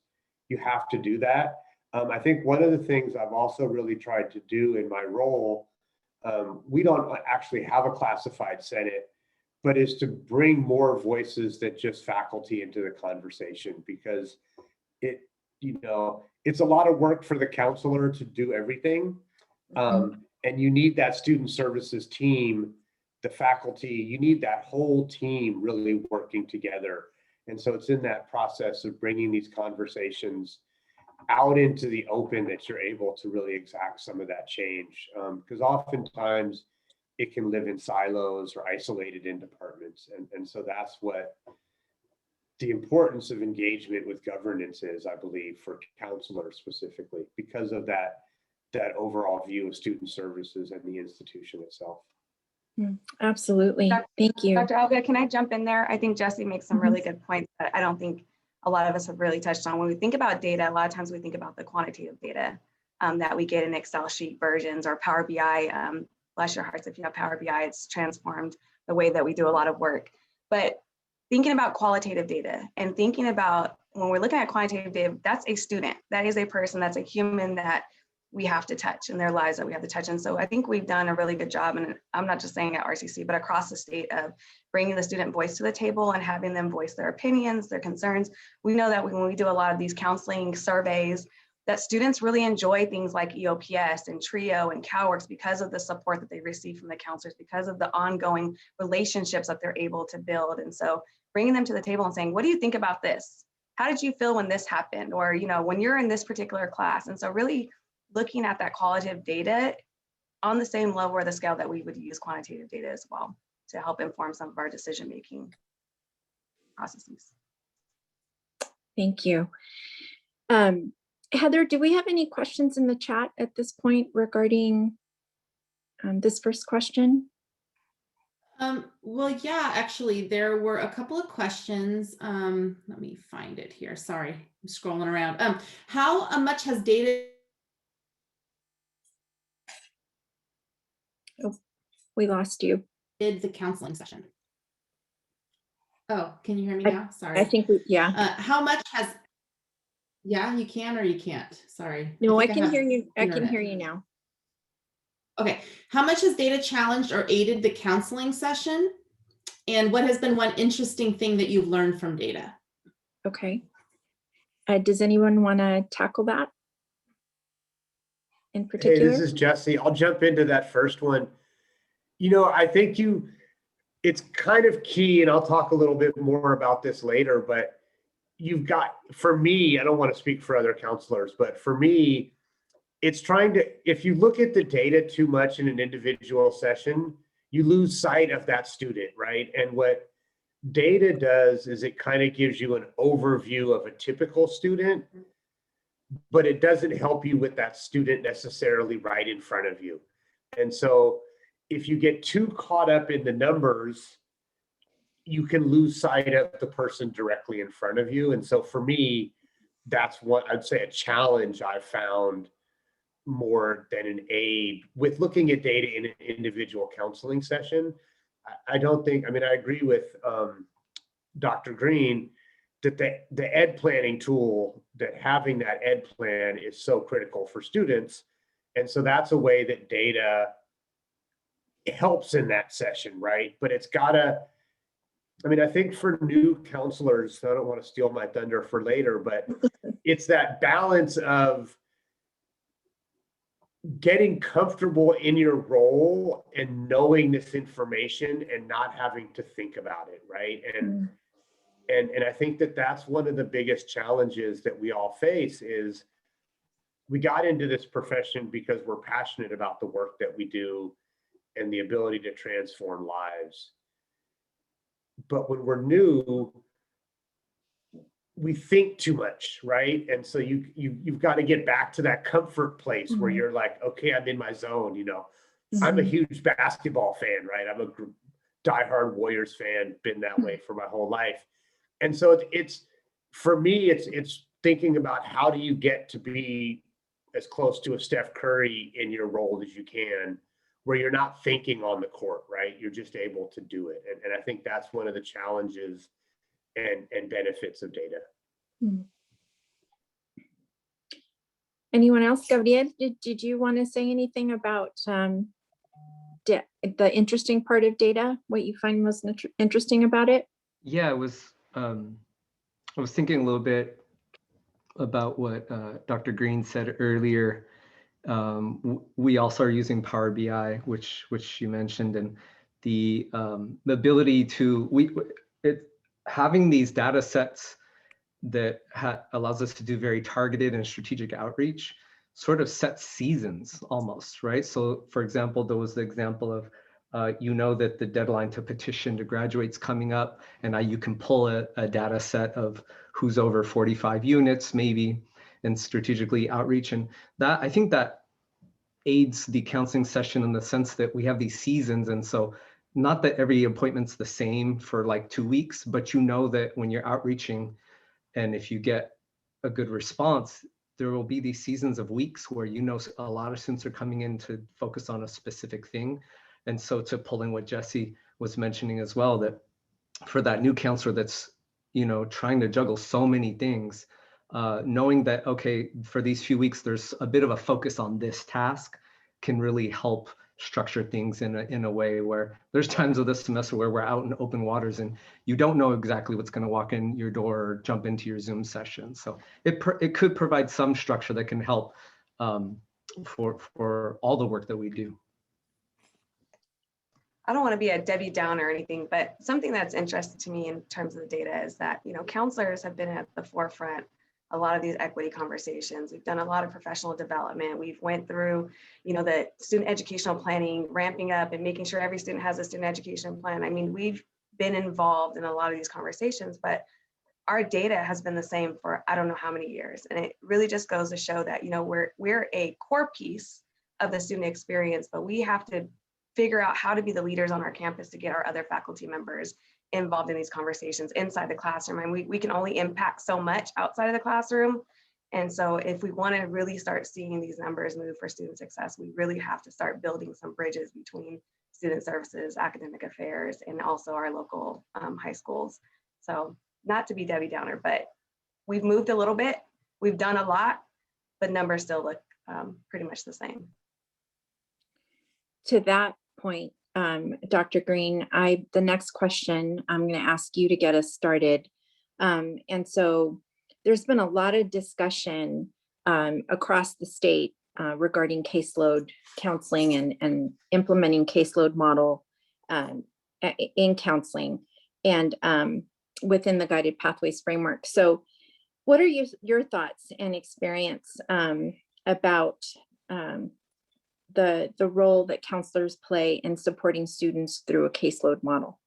you have to do that. I think one of the things I've also really tried to do in my role, we don't actually have a classified Senate, but is to bring more voices than just faculty into the conversation, because it's a lot of work for the counselor to do everything. And you need that student services team, the faculty, you need that whole team really working together. And so it's in that process of bringing these conversations out into the open that you're able to really exact some of that change. Because oftentimes it can live in silos or isolated in departments. And so that's what the importance of engagement with governance is, I believe, for counselors specifically, because of that overall view of student services and the institution itself. Absolutely. Thank you. Dr. Avila, can I jump in there? I think Jesse makes some really good points that I don't think a lot of us have really touched on. When we think about data, a lot of times we think about the quantitative data that we get in Excel sheet versions or Power BI. Bless your hearts, if you have Power BI, it's transformed the way that we do a lot of work. But thinking about qualitative data and thinking about when we're looking at quantitative data, that's a student, that is a person, that's a human that we have to touch in their lives that we have to touch. And so I think we've done a really good job, and I'm not just saying at RCC, but across the state, of bringing the student voice to the table and having them voice their opinions, their concerns. We know that when we do a lot of these counseling surveys, that students really enjoy things like EOPS and TRIO and CalWORKs because of the support that they receive from the counselors, because of the ongoing relationships that they're able to build. And so bringing them to the table and saying, what do you think about this? How did you feel when this happened? Or, when you're in this particular class. And so really looking at that qualitative data on the same level or the scale that we would use quantitative data as well to help inform some of our decision-making processes. Thank you. Heather, do we have any questions in the chat at this point regarding this first question? Well, yeah, actually, there were a couple of questions. Let me find it here. Sorry, I'm scrolling around. How much has data? Oh, we lost you. Did the counseling session? Oh, can you hear me now? Sorry. I think yeah. How much has? Yeah, you can or you can't. Sorry. No, I can hear you. I can hear you now. Okay. How much has data challenged or aided the counseling session? And what has been one interesting thing that you've learned from data? Okay. Does anyone want to tackle that in particular? Hey, this is Jesse. I'll jump into that first one. I think it's kind of key, and I'll talk a little bit more about this later, but you've got, for me, I don't want to speak for other counselors, but for me, it's if you look at the data too much in an individual session, you lose sight of that student, right? And what data does is it kind of gives you an overview of a typical student, but it doesn't help you with that student necessarily right in front of you. And so if you get too caught up in the numbers, you can lose sight of the person directly in front of you. And so for me, that's what I'd say a challenge I found more than an aid with looking at data in an individual counseling session. I agree with Dr. Greene that the ed planning tool, that having that ed plan is so critical for students. And so that's a way that data helps in that session, right? But it's gotta, I think for new counselors, I don't want to steal my thunder for later, but it's that balance of getting comfortable in your role and knowing this information and not having to think about it, right? And I think that's one of the biggest challenges that we all face is we got into this profession because we're passionate about the work that we do and the ability to transform lives. But when we're new, we think too much, right? And so you've got to get back to that comfort place where you're like, okay, I'm in my zone. I'm a huge basketball fan, right? I'm a diehard Warriors fan, been that way for my whole life. And so it's for me, it's thinking about how do you get to be as close to a Steph Curry in your role as you can where you're not thinking on the court, right? You're just able to do it. And I think that's one of the challenges and benefits of data. Anyone else? Gabriel, did you want to say anything about the interesting part of data, what you find most interesting about it? Yeah, I was thinking a little bit about what Dr. Greene said earlier. We also are using Power BI, which you mentioned, and the ability to having these data sets that allows us to do very targeted and strategic outreach sort of sets seasons almost, right? So for example, there was the example of, that the deadline to petition to graduate's coming up, and now you can pull a data set of who's over 45 units maybe, and strategically outreach. And that, I think that aids the counseling session in the sense that we have these seasons. And so not that every appointment's the same for like 2 weeks, but that when you're outreaching, and if you get a good response, there will be these seasons of weeks where a lot of students are coming in to focus on a specific thing. And so to pull in what Jesse was mentioning as well, that for that new counselor that's, trying to juggle so many things, knowing that, okay, for these few weeks, there's a bit of a focus on this task can really help structure things in a way where there's times of this semester where we're out in open waters and you don't know exactly what's going to walk in your door or jump into your Zoom session. So it could provide some structure that can help for all the work that we do. I don't want to be a Debbie Downer or anything, but something that's interesting to me in terms of the data is that, counselors have been at the forefront a lot of these equity conversations. We've done a lot of professional development. We've went through, the student educational planning, ramping up and making sure every student has a student education plan. I mean, we've been involved in a lot of these conversations, but our data has been the same for I don't know how many years. And it really just goes to show that, we're a core piece of the student experience, but we have to figure out how to be the leaders on our campus to get our other faculty members involved in these conversations inside the classroom. And we can only impact so much outside of the classroom. And so if we want to really start seeing these numbers move for student success, we really have to start building some bridges between student services, academic affairs, and also our local high schools. So not to be Debbie Downer, but we've moved a little bit, we've done a lot, but numbers still look pretty much the same. To that point, Dr. Greene, the next question I'm going to ask you to get us started. And so there's been a lot of discussion across the state regarding caseload counseling and implementing caseload model in counseling and within the guided pathways framework. So what are your thoughts and experience about the role that counselors play in supporting students through a caseload model?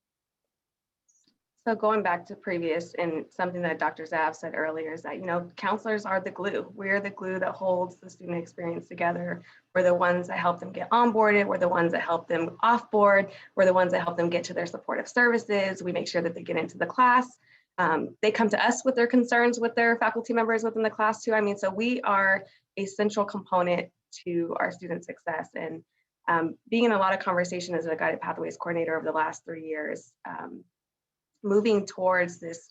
So going back to previous and something that Dr. Zav said earlier is that, counselors are the glue. We're the glue that holds the student experience together. We're the ones that help them get onboarded. We're the ones that help them off board. We're the ones that help them get to their supportive services. We make sure that they get into the class. They come to us with their concerns with their faculty members within the class too. I mean, so we are a central component to our student success. And being in a lot of conversation as a guided pathways coordinator over the last 3 years, moving towards this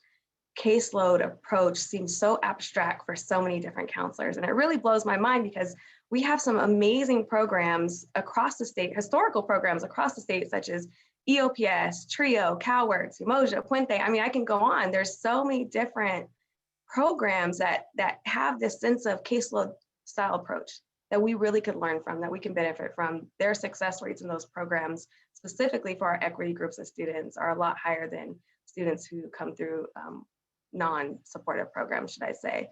caseload approach seems so abstract for so many different counselors. And it really blows my mind because we have some amazing programs across the state, historical programs across the state, such as EOPS, TRIO, CalWorks, Umoja, Puente. I mean, I can go on. There's so many different programs that have this sense of caseload style approach that we really could learn from, that we can benefit from. Their success rates in those programs, specifically for our equity groups of students, are a lot higher than students who come through non-supportive programs, should I say.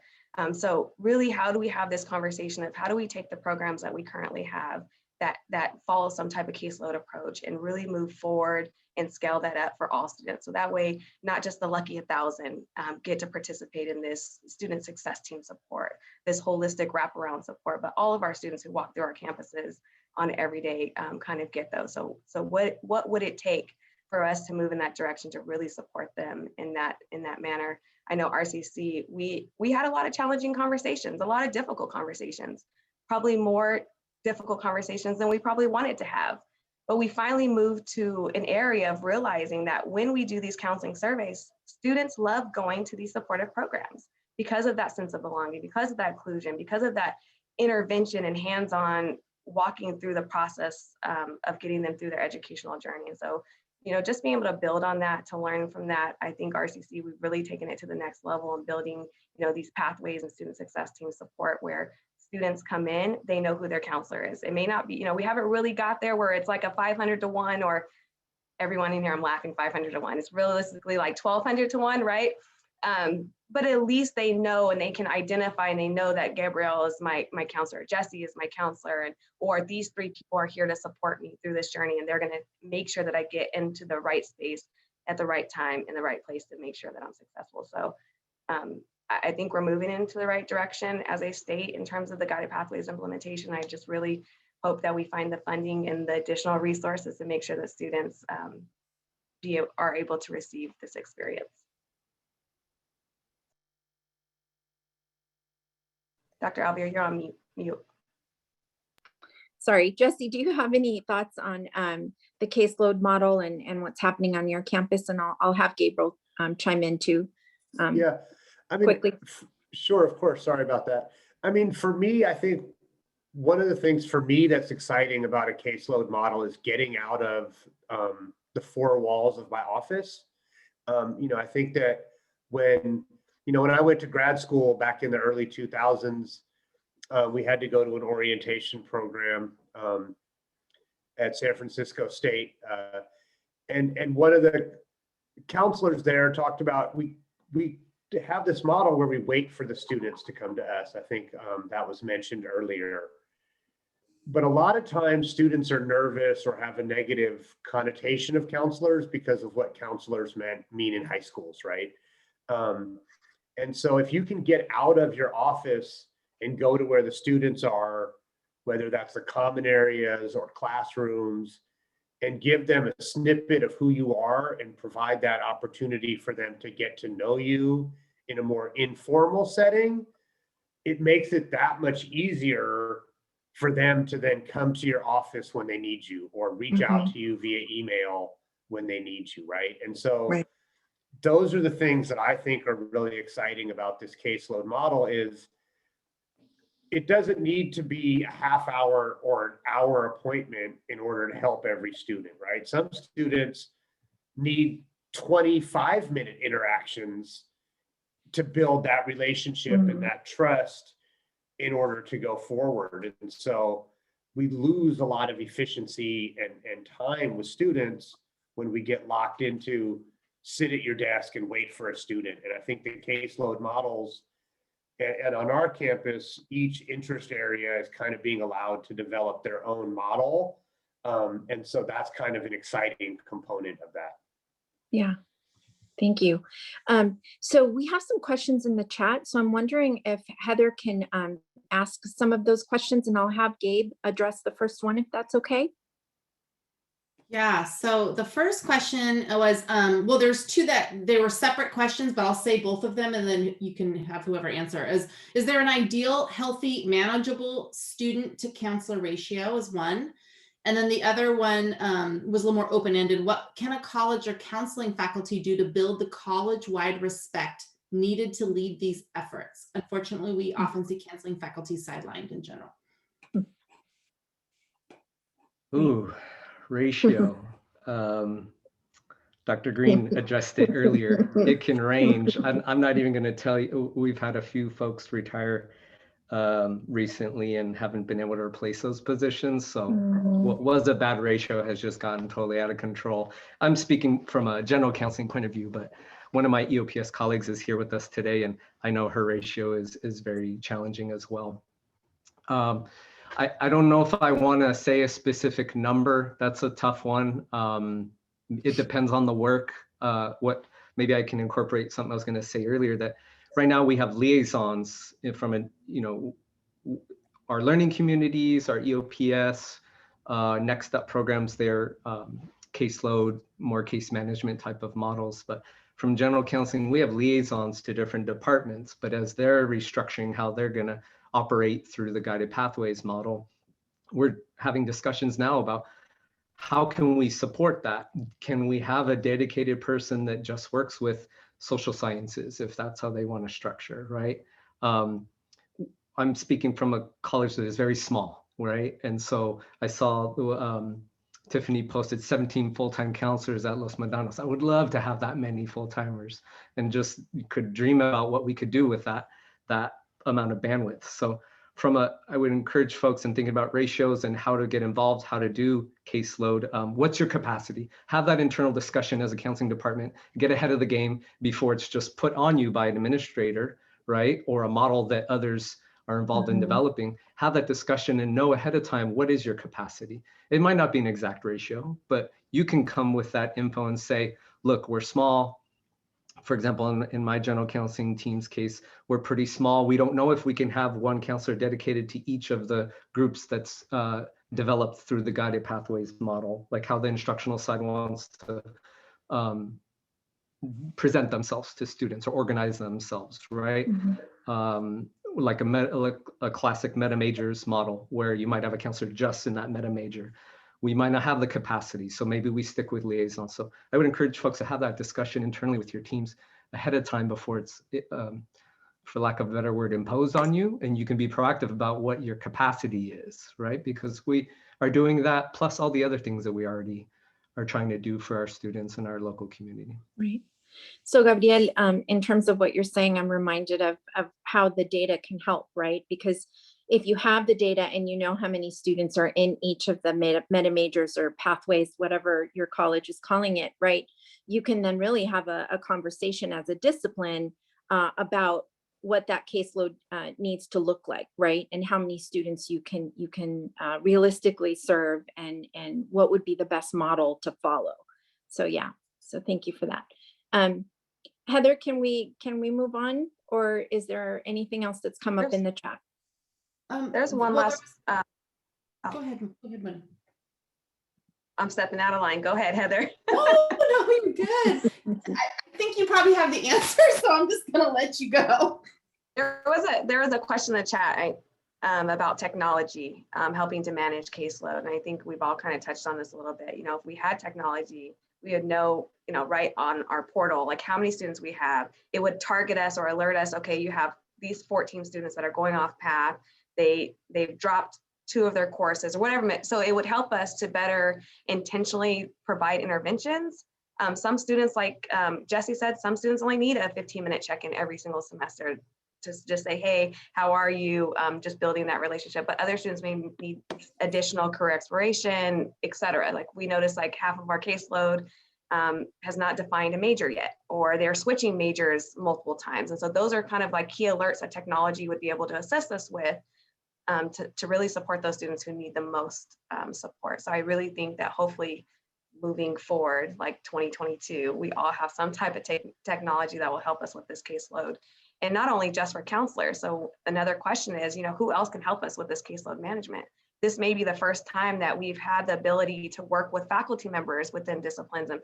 So really, how do we have this conversation of how do we take the programs that we currently have that follow some type of caseload approach and really move forward and scale that up for all students. So that way, not just the lucky 1,000 get to participate in this student success team support, this holistic wraparound support, but all of our students who walk through our campuses on every day kind of get those. So what would it take for us to move in that direction to really support them in that manner? I know RCC, we had a lot of challenging conversations, a lot of difficult conversations, probably more difficult conversations than we probably wanted to have. But we finally moved to an area of realizing that when we do these counseling surveys, students love going to these supportive programs because of that sense of belonging, because of that inclusion, because of that intervention and hands-on walking through the process of getting them through their educational journey. And so, you know, just being able to build on that, to learn from that, I think RCC, we've really taken it to the next level and building, you know, these pathways and student success team support where students come in, they know who their counselor is. It may not be, you know, we haven't really got there where it's like a 500 to 1 or everyone in here, I'm laughing, 500 to 1. It's realistically like 1200 to 1, right? But at least they know and they can identify and they know that Gabriel is my counselor, Jesse is my counselor, and or these 3 people are here to support me through this journey, and they're going to make sure that I get into the right space at the right time in the right place to make sure that I'm successful. So I think we're moving into the right direction as a state in terms of the guided pathways implementation. I just really hope that we find the funding and the additional resources to make sure that students are able to receive this experience. Dr. Avila, you're on mute. Sorry, Jesse, do you have any thoughts on the caseload model and what's happening on your campus? And I'll have Gabriel chime in too. Yeah, I mean, quickly. Sure, of course. Sorry about that. I mean, for me, I think one of the things for me that's exciting about a caseload model is getting out of the 4 walls of my office. You know, I think that when I went to grad school back in the early 2000s, we had to go to an orientation program at San Francisco State. And one of the counselors there talked about, we have this model where we wait for the students to come to us. I think that was mentioned earlier. But a lot of times students are nervous or have a negative connotation of counselors because of what counselors mean in high schools, right? And so if you can get out of your office and go to where the students are, whether that's the common areas or classrooms, and give them a snippet of who you are and provide that opportunity for them to get to know you in a more informal setting, it makes it that much easier for them to then come to your office when they need you or reach out to you via email when they need you, right? And so those are the things that I think are really exciting about this caseload model is it doesn't need to be a half hour or an hour appointment in order to help every student, right? Some students need 25-minute interactions to build that relationship and that trust in order to go forward. And so we lose a lot of efficiency and time with students when we get locked into sit at your desk and wait for a student. And I think the caseload models, and on our campus, each interest area is kind of being allowed to develop their own model. And so that's kind of an exciting component of that. Yeah, thank you. So we have some questions in the chat. So I'm wondering if Heather can ask some of those questions and I'll have Gabe address the first one, if that's okay. Yeah, so the first question was, well, there's 2 that they were separate questions, but I'll say both of them and then you can have whoever answer. Is there an ideal, healthy, manageable student to counselor ratio is one. And then the other one was a little more open-ended. What can a college or counseling faculty do to build the college-wide respect needed to lead these efforts? Unfortunately, we often see counseling faculty sidelined in general. Ooh, ratio. Dr. Greene addressed it earlier. It can range. I'm not even going to tell you. We've had a few folks retire recently and haven't been able to replace those positions. So what was a bad ratio has just gotten totally out of control. I'm speaking from a general counseling point of view, but one of my EOPS colleagues is here with us today, and I know her ratio is very challenging as well. I don't know if I want to say a specific number. That's a tough one. It depends on the work. What maybe I can incorporate something I was going to say earlier, that right now we have liaisons from our learning communities, our EOPS, next up programs there, caseload, more case management type of models. But from general counseling, we have liaisons to different departments, but as they're restructuring how they're going to operate through the guided pathways model, we're having discussions now about how can we support that? Can we have a dedicated person that just works with social sciences, if that's how they want to structure, right? I'm speaking from a college that is very small, right? And so I saw Tiffany posted 17 full-time counselors at Los Medanos. I would love to have that many full-timers, and just could dream about what we could do with that amount of bandwidth. So I would encourage folks in thinking about ratios and how to get involved, how to do caseload. What's your capacity? Have that internal discussion as a counseling department, get ahead of the game before it's just put on you by an administrator, right? Or a model that others are involved in developing. Have that discussion and know ahead of time, what is your capacity? It might not be an exact ratio, but you can come with that info and say, look, we're small. For example, in my general counseling team's case, we're pretty small. We don't know if we can have one counselor dedicated to each of the groups that's developed through the guided pathways model, like how the instructional side wants to present themselves to students or organize themselves, right? Like a classic meta majors model where you might have a counselor just in that meta major. We might not have the capacity, so maybe we stick with liaison. So I would encourage folks to have that discussion internally with your teams ahead of time before it's, for lack of a better word, imposed on you, and you can be proactive about what your capacity is, right? Because we are doing that plus all the other things that we already are trying to do for our students and our local community. Right. So Gabriel, in terms of what you're saying, I'm reminded of how the data can help, right? Because if you have the data and you know how many students are in each of the meta majors or pathways, whatever your college is calling it, right? You can then really have a conversation as a discipline about what that caseload needs to look like, right? And how many students you can realistically serve, and what would be the best model to follow. So yeah, so thank you for that. Heather, can we move on, or is there anything else that's come up in the chat? There's one last. Go ahead, Lynn. I'm stepping out of line. Go ahead, Heather. Oh, no, you're good. I think you probably have the answer, so I'm just gonna let you go. There was a question in the chat about technology helping to manage caseload, and I think we've all kind of touched on this a little bit. You know, if we had technology, we would know, you know, right on our portal, like how many students we have. It would target us or alert us. Okay, you have these 14 students that are going off path. They've dropped 2 of their courses or whatever. So it would help us to better intentionally provide interventions. Some students, like Jesse said, some students only need a 15-minute check-in every single semester to just say, hey, how are you? Just building that relationship. But other students may need additional career exploration, et cetera. Like we noticed like half of our caseload has not defined a major yet, or they're switching majors multiple times. And so those are kind of like key alerts that technology would be able to assist us with to really support those students who need the most support. So I really think that hopefully moving forward, like 2022, we all have some type of technology that will help us with this caseload. And not only just for counselors. So another question is, you know, who else can help us with this caseload management? This may be the first time that we've had the ability to work with faculty members within disciplines and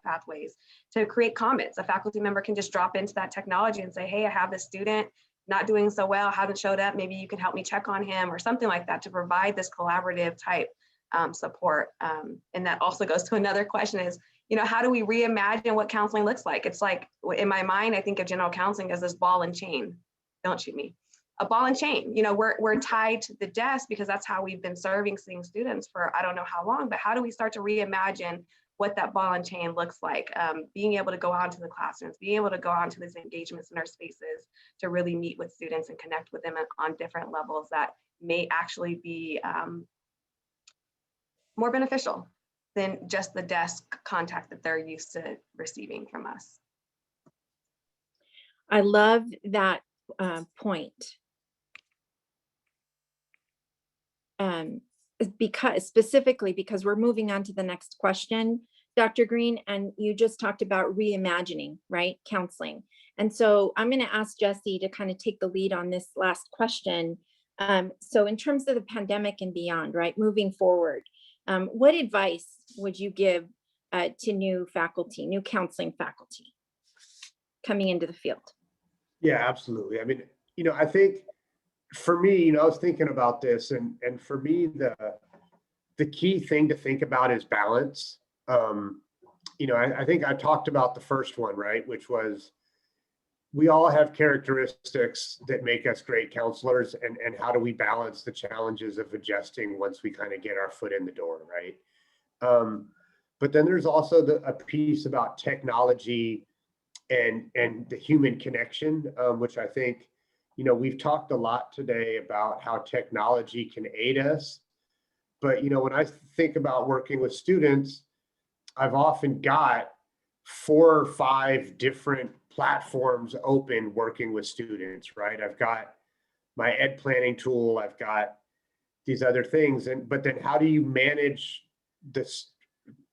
pathways to create comments. A faculty member can just drop into that technology and say, hey, I have this student not doing so well, hasn't showed up. Maybe you can help me check on him or something like that to provide this collaborative type support. And that also goes to another question is, you know, how do we reimagine what counseling looks like? It's like, in my mind, I think of general counseling as this ball and chain. Don't shoot me. A ball and chain. You know, we're tied to the desk because that's how we've been serving students for I don't know how long, but how do we start to reimagine what that ball and chain looks like? Being able to go out to the classrooms, being able to go out to these engagements in our spaces to really meet with students and connect with them on different levels that may actually be more beneficial than just the desk contact that they're used to receiving from us. I love that point. Specifically because we're moving on to the next question, Dr. Greene, and you just talked about reimagining, right? Counseling. And so I'm going to ask Jesse to kind of take the lead on this last question. So in terms of the pandemic and beyond, right, moving forward, what advice would you give to new faculty, new counseling faculty coming into the field? Yeah, absolutely. I mean, you know, I think for me, I was thinking about this, and for me, the key thing to think about is balance. I think I talked about the first one, right? Which was, we all have characteristics that make us great counselors, and how do we balance the challenges of adjusting once we kind of get our foot in the door, right? But then there's also a piece about technology and the human connection, which I think, we've talked a lot today about how technology can aid us. But, when I think about working with students, I've often got 4 or 5 different platforms open working with students, right? I've got my ed planning tool, I've got these other things. But then how do you manage this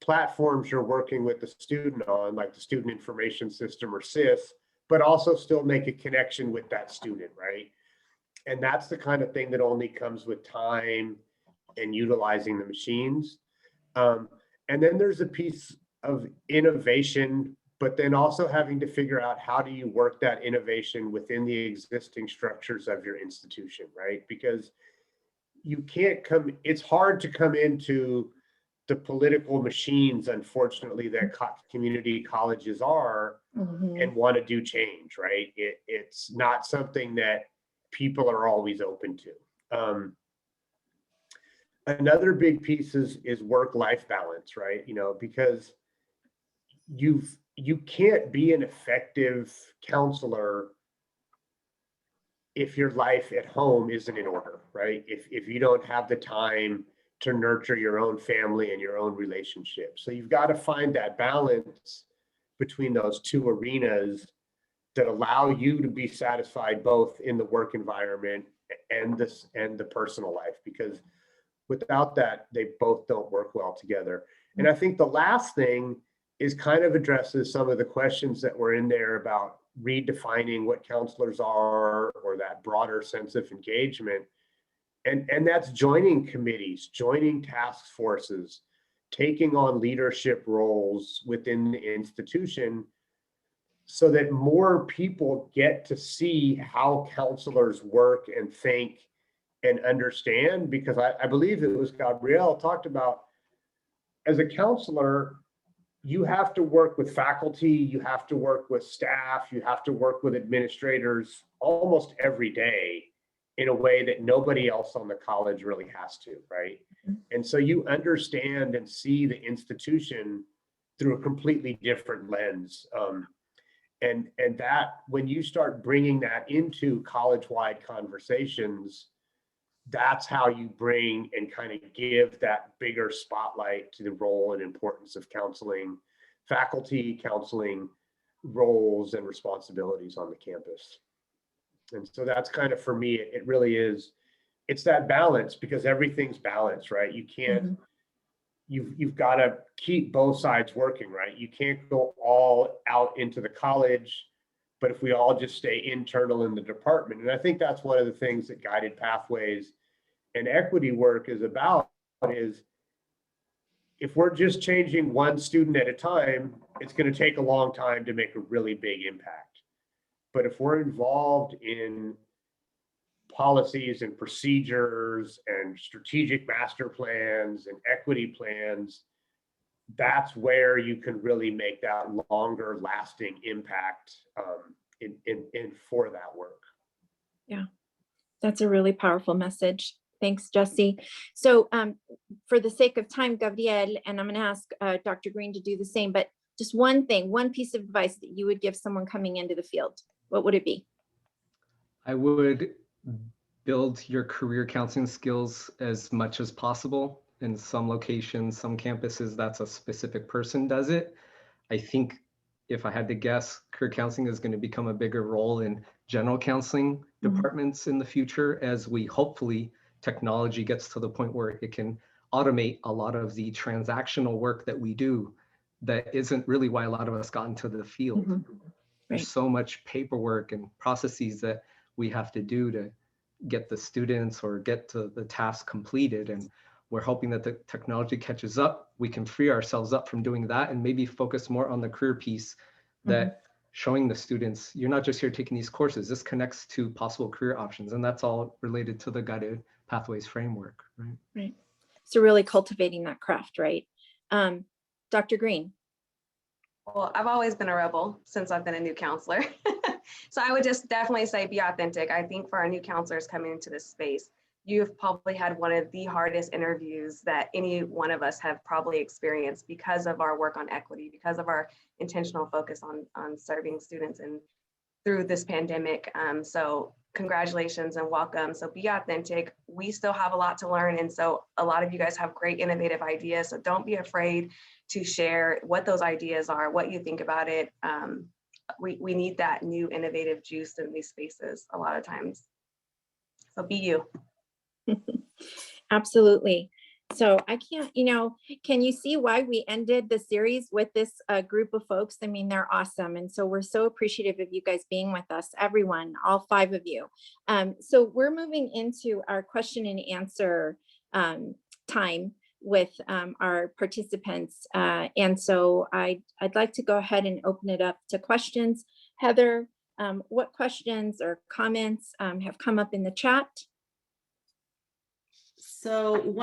platforms you're working with the student on, like the student information system or SIS, but also still make a connection with that student, right? And that's the kind of thing that only comes with time and utilizing the machines. And then there's a piece of innovation, but then also having to figure out how do you work that innovation within the existing structures of your institution, right? Because you can't it's hard to come into the political machines, unfortunately, that community colleges are, and want to do change, right? It's not something that people are always open to. Another big piece is work-life balance, right? Because you can't be an effective counselor if your life at home isn't in order, right? If you don't have the time to nurture your own family and your own relationships. So you've got to find that balance between those two arenas that allow you to be satisfied both in the work environment and the personal life, because without that, they both don't work well together. And I think the last thing is kind of addresses some of the questions that were in there about redefining what counselors are, or that broader sense of engagement. And that's joining committees, joining task forces, taking on leadership roles within the institution, so that more people get to see how counselors work and think and understand. Because I believe it was Gabriel talked about, as a counselor, you have to work with faculty, you have to work with staff, you have to work with administrators almost every day in a way that nobody else on the college really has to, right? And so you understand and see the institution through a completely different lens. And that, when you start bringing that into college-wide conversations, that's how you bring and kind of give that bigger spotlight to the role and importance of counseling, faculty counseling roles and responsibilities on the campus. And so that's kind of, for me, it really is, it's that balance, because everything's balanced, right? You can't, you've got to keep both sides working, right? You can't go all out into the college, but if we all just stay internal in the department. And I think that's one of the things that guided pathways and equity work is about, is if we're just changing one student at a time, it's going to take a long time to make a really big impact. But if we're involved in policies and procedures and strategic master plans and equity plans, that's where you can really make that longer lasting impact in for that work. Yeah, that's a really powerful message. Thanks, Jesse. So for the sake of time, Gabriel, and I'm going to ask Dr. Greene to do the same, but just one thing, one piece of advice that you would give someone coming into the field, what would it be? I would build your career counseling skills as much as possible. In some locations, some campuses, that's a specific person does it. I think if I had to guess, career counseling is going to become a bigger role in general counseling departments in the future, as we hopefully technology gets to the point where it can automate a lot of the transactional work that we do that isn't really why a lot of us got into the field. There's so much paperwork and processes that we have to do to get the students or get to the task completed. And we're hoping that the technology catches up. We can free ourselves up from doing that and maybe focus more on the career piece that showing the students, you're not just here taking these courses, this connects to possible career options. And that's all related to the guided pathways framework, right? Right. So really cultivating that craft, right? Dr. Greene. Well, I've always been a rebel since I've been a new counselor. So I would just definitely say be authentic. I think for our new counselors coming into this space, you've probably had one of the hardest interviews that any one of us have probably experienced because of our work on equity, because of our intentional focus on serving students and through this pandemic. So congratulations and welcome. So be authentic. We still have a lot to learn. And so a lot of you guys have great innovative ideas. So don't be afraid to share what those ideas are, what you think about it. We need that new innovative juice in these spaces a lot of times. So be you. Absolutely. So I can't, can you see why we ended the series with this group of folks? I mean, they're awesome. And so we're so appreciative of you guys being with us, everyone, all 5 of you. So we're moving into our question and answer time with our participants. And so I'd like to go ahead and open it up to questions. Heather, what questions or comments have come up in the chat? So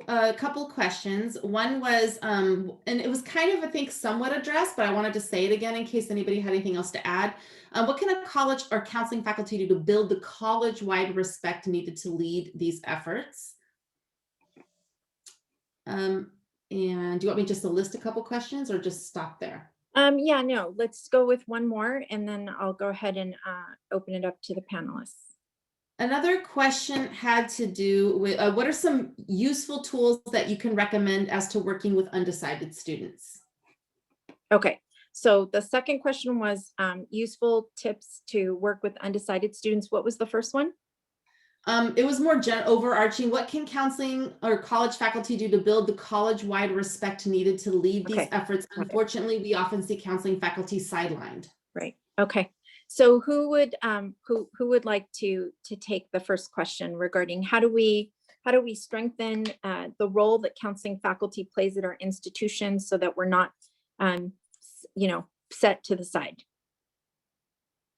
a couple questions. One was, and it was kind of, I think, somewhat addressed, but I wanted to say it again in case anybody had anything else to add. What can a college or counseling faculty do to build the college-wide respect needed to lead these efforts? And do you want me just to list a couple questions or just stop there? Yeah, no, let's go with one more and then I'll go ahead and open it up to the panelists. Another question had to do with what are some useful tools that you can recommend as to working with undecided students? Okay, so the second question was useful tips to work with undecided students. What was the first one? It was more overarching. What can counseling or college faculty do to build the college-wide respect needed to lead these efforts? Unfortunately, we often see counseling faculty sidelined. Right. Okay. So who would like to take the first question regarding how do we strengthen the role that counseling faculty plays at our institutions so that we're not set to the side?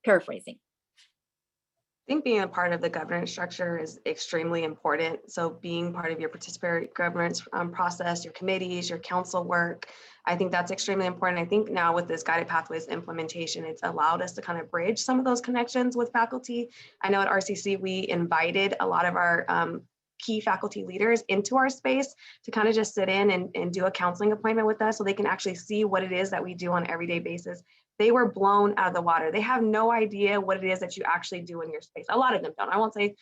Paraphrasing. I think being a part of the governance structure is extremely important. So being part of your participatory governance process, your committees, your council work, I think that's extremely important. I think now with this guided pathways implementation, it's allowed us to kind of bridge some of those connections with faculty. I know at RCC, we invited a lot of our key faculty leaders into our space to kind of just sit in and do a counseling appointment with us so they can actually see what it is that we do on an everyday basis. They were blown out of the water. They have no idea what it is that you actually do in your space. A lot of them don't. I won't say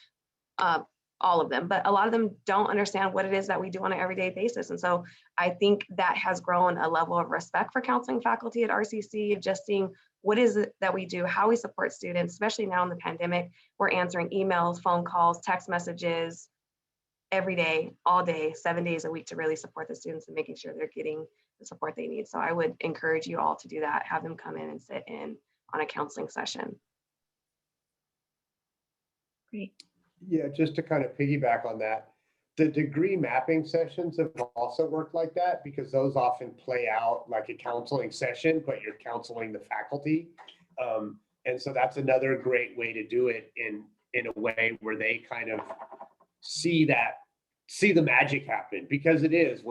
all of them, but a lot of them don't understand what it is that we do on an everyday basis. And so I think that has grown a level of respect for counseling faculty at RCC, just seeing what is it that we do, how we support students, especially now in the pandemic. We're answering emails, phone calls, text messages every day, all day, 7 days a week to really support the students and making sure they're getting the support they need. So I would encourage you all to do that. Have them come in and sit in on a counseling session. Great. Yeah, just to kind of piggyback on that, the degree mapping sessions have also worked like that because those often play out like a counseling session, but you're counseling the faculty. And so that's another great way to do it in a way where they kind of see the magic happen, because it is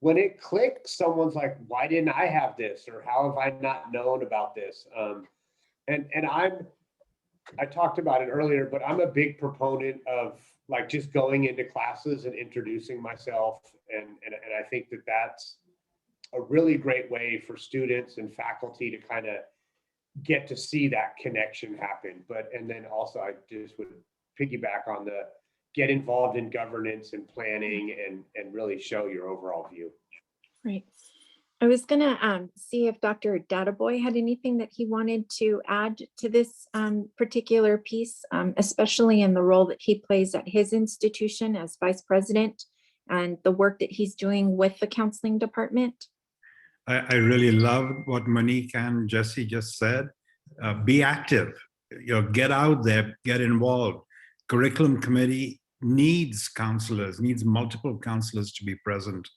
when it clicks, someone's like, why didn't I have this? Or how have I not known about this? And I talked about it earlier, but I'm a big proponent of like just going into classes and introducing myself. And I think that that's a really great way for students and faculty to kind of get to see that connection happen. And then also I just would piggyback on the get involved in governance and planning and really show your overall view. Right. I was going to see if Dr. Dadabhoy had anything that he wanted to add to this particular piece, especially in the role that he plays at his institution as vice president and the work that he's doing with the counseling department. I really love what Monique and Jesse just said. Be active, get out there, get involved. Curriculum committee needs counselors, needs multiple counselors to be present.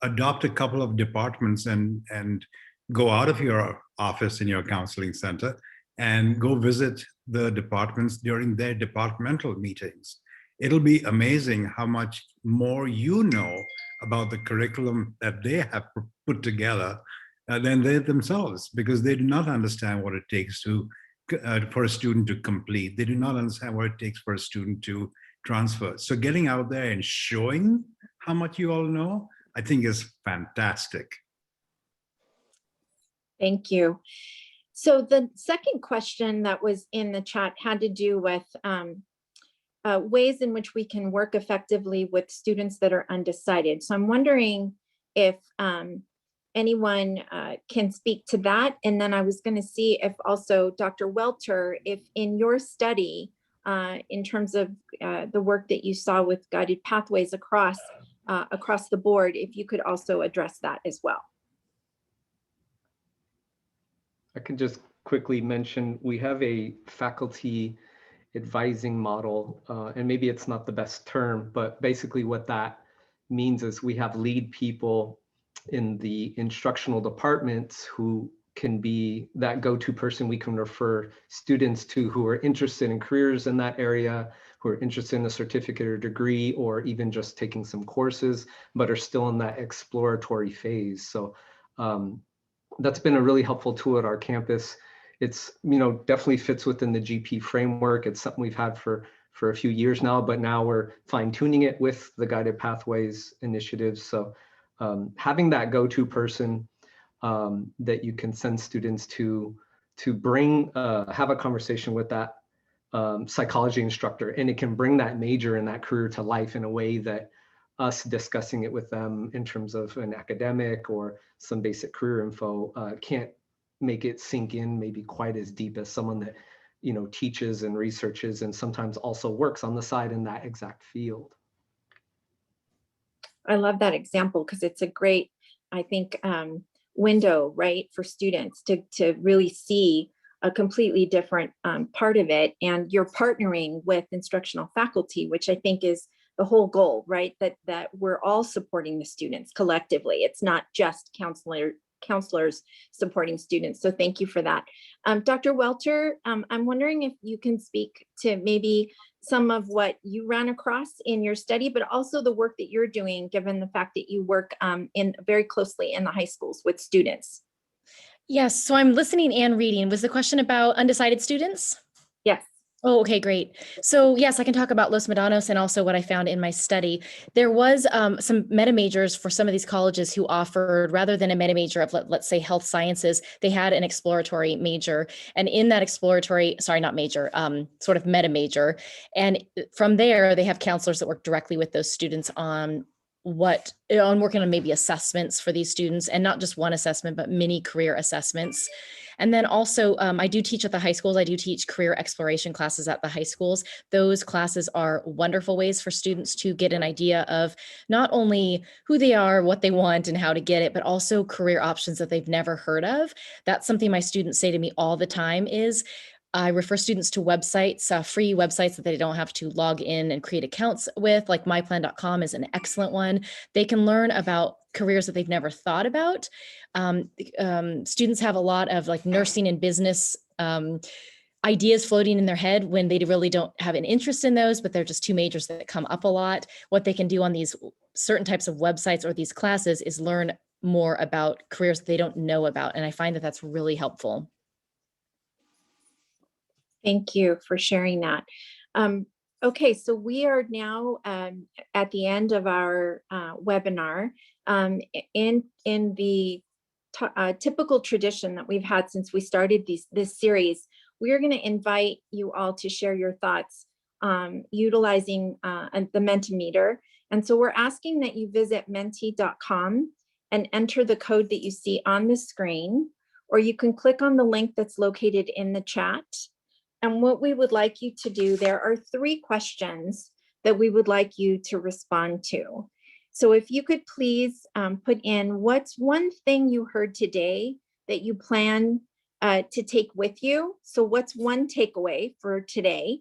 Adopt a couple of departments and go out of your office in your counseling center and go visit the departments during their departmental meetings. It'll be amazing how much more you know about the curriculum that they have put together than they themselves, because they do not understand what it takes to for a student to complete. They do not understand what it takes for a student to transfer. So getting out there and showing how much you all know, I think is fantastic. Thank you. So the second question that was in the chat had to do with ways in which we can work effectively with students that are undecided. So I'm wondering if anyone can speak to that. And then I was going to see if also Dr. Welter, if in your study, in terms of the work that you saw with guided pathways across the board, if you could also address that as well. I can just quickly mention, we have a faculty advising model, and maybe it's not the best term, but basically what that means is we have lead people in the instructional departments who can be that go-to person we can refer students to who are interested in careers in that area, who are interested in a certificate or degree, or even just taking some courses, but are still in that exploratory phase. So that's been a really helpful tool at our campus. It's, definitely fits within the GP framework. It's something we've had for a few years now, but now we're fine tuning it with the Guided Pathways initiatives. So having that go-to person that you can send students to bring, have a conversation with that psychology instructor, and it can bring that major and that career to life in a way that us discussing it with them in terms of an academic or some basic career info can't make it sink in maybe quite as deep as someone that teaches and researches and sometimes also works on the side in that exact field. I love that example because it's a great, I think, window, right, for students to really see a completely different part of it. And you're partnering with instructional faculty, which I think is the whole goal, right? That we're all supporting the students collectively. It's not just counselors supporting students. So thank you for that. Dr. Welter, I'm wondering if you can speak to maybe some of what you ran across in your study, but also the work that you're doing, given the fact that you work in very closely in the high schools with students. Yes, so I'm listening and reading. Was the question about undecided students? Yes. Oh, okay, great. So yes, I can talk about Los Medanos and also what I found in my study. There was some meta majors for some of these colleges who offered, rather than a meta major of let's say health sciences, they had an exploratory major. And in that exploratory, sorry, not major, sort of meta major. And from there, they have counselors that work directly with those students on working on maybe assessments for these students, and not just one assessment, but mini career assessments. And then also, I do teach at the high schools. I do teach career exploration classes at the high schools. Those classes are wonderful ways for students to get an idea of not only who they are, what they want, and how to get it, but also career options that they've never heard of. That's something my students say to me all the time is, I refer students to websites, free websites that they don't have to log in and create accounts with, like myplan.com is an excellent one. They can learn about careers that they've never thought about. Students have a lot of like nursing and business ideas floating in their head when they really don't have an interest in those, but they're just two majors that come up a lot. What they can do on these certain types of websites or these classes is learn more about careers that they don't know about. And I find that that's really helpful. Thank you for sharing that. Okay, so we are now at the end of our webinar. In the typical tradition that we've had since we started this series, we are going to invite you all to share your thoughts utilizing the Mentimeter. And so we're asking that you visit menti.com and enter the code that you see on the screen, or you can click on the link that's located in the chat. And what we would like you to do, there are 3 questions that we would like you to respond to. So if you could please put in what's one thing you heard today that you plan to take with you. So what's one takeaway for today?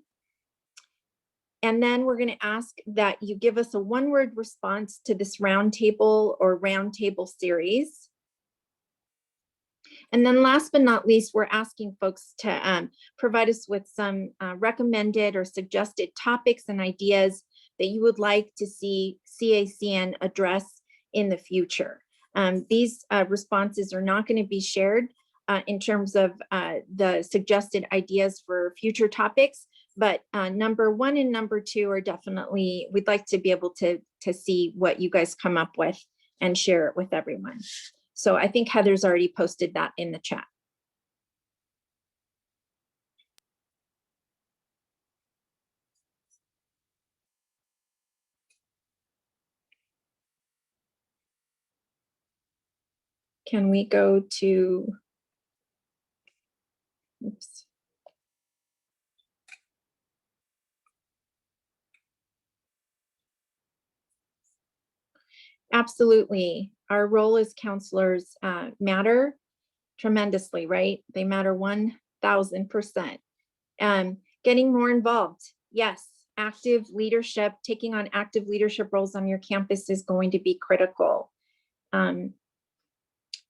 And then we're going to ask that you give us a 1-word response to this roundtable or roundtable series. And then last but not least, we're asking folks to provide us with some recommended or suggested topics and ideas that you would like to see CACN address in the future. These responses are not going to be shared in terms of the suggested ideas for future topics, but number 1 and number 2 are definitely, we'd like to be able to see what you guys come up with and share it with everyone. So I think Heather's already posted that in the chat. Can we go to, oops. Absolutely. Our role as counselors matter tremendously, right? They matter 1000%. Getting more involved. Yes, active leadership, taking on active leadership roles on your campus is going to be critical.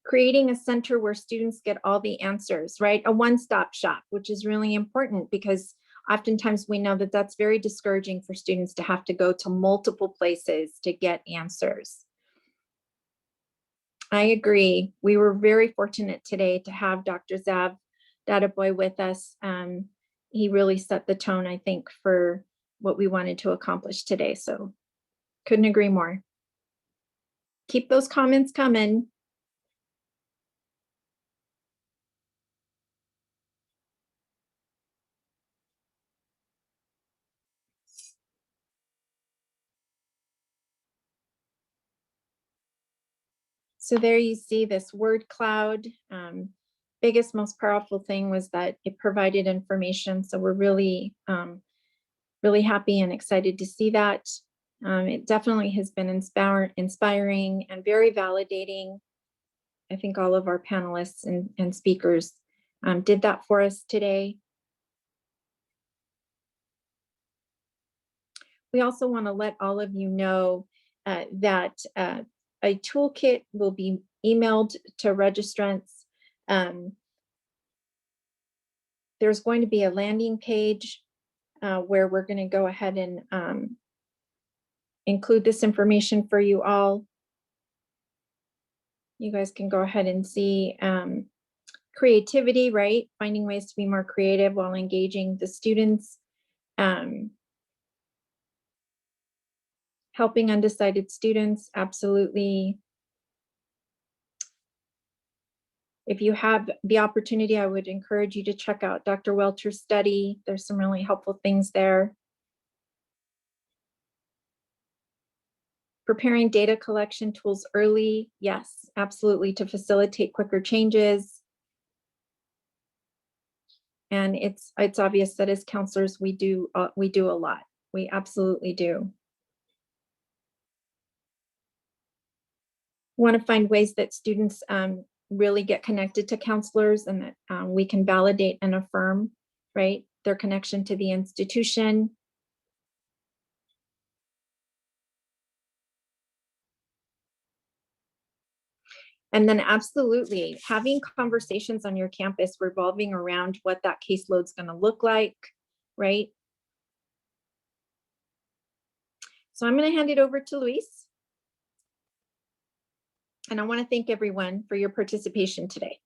Creating a center where students get all the answers, right? A one-stop shop, which is really important because oftentimes we know that that's very discouraging for students to have to go to multiple places to get answers. I agree. We were very fortunate today to have Dr. Zav Dadabhoy with us. He really set the tone, I think, for what we wanted to accomplish today. So couldn't agree more. Keep those comments coming. So there you see this word cloud. Biggest, most powerful thing was that it provided information. So we're really, really happy and excited to see that. It definitely has been inspiring and very validating. I think all of our panelists and speakers did that for us today. We also want to let all of you know that a toolkit will be emailed to registrants. There's going to be a landing page where we're going to go ahead and include this information for you all. You guys can go ahead and see creativity, right? Finding ways to be more creative while engaging the students. Helping undecided students, absolutely. If you have the opportunity, I would encourage you to check out Dr. Welter's study. There's some really helpful things there. Preparing data collection tools early, yes, absolutely, to facilitate quicker changes. And it's obvious that as counselors, we do a lot. We absolutely do. Want to find ways that students really get connected to counselors and that we can validate and affirm, right, their connection to the institution. And then absolutely having conversations on your campus revolving around what that caseload's going to look like, right? So I'm going to hand it over to Luis. And I want to thank everyone for your participation today.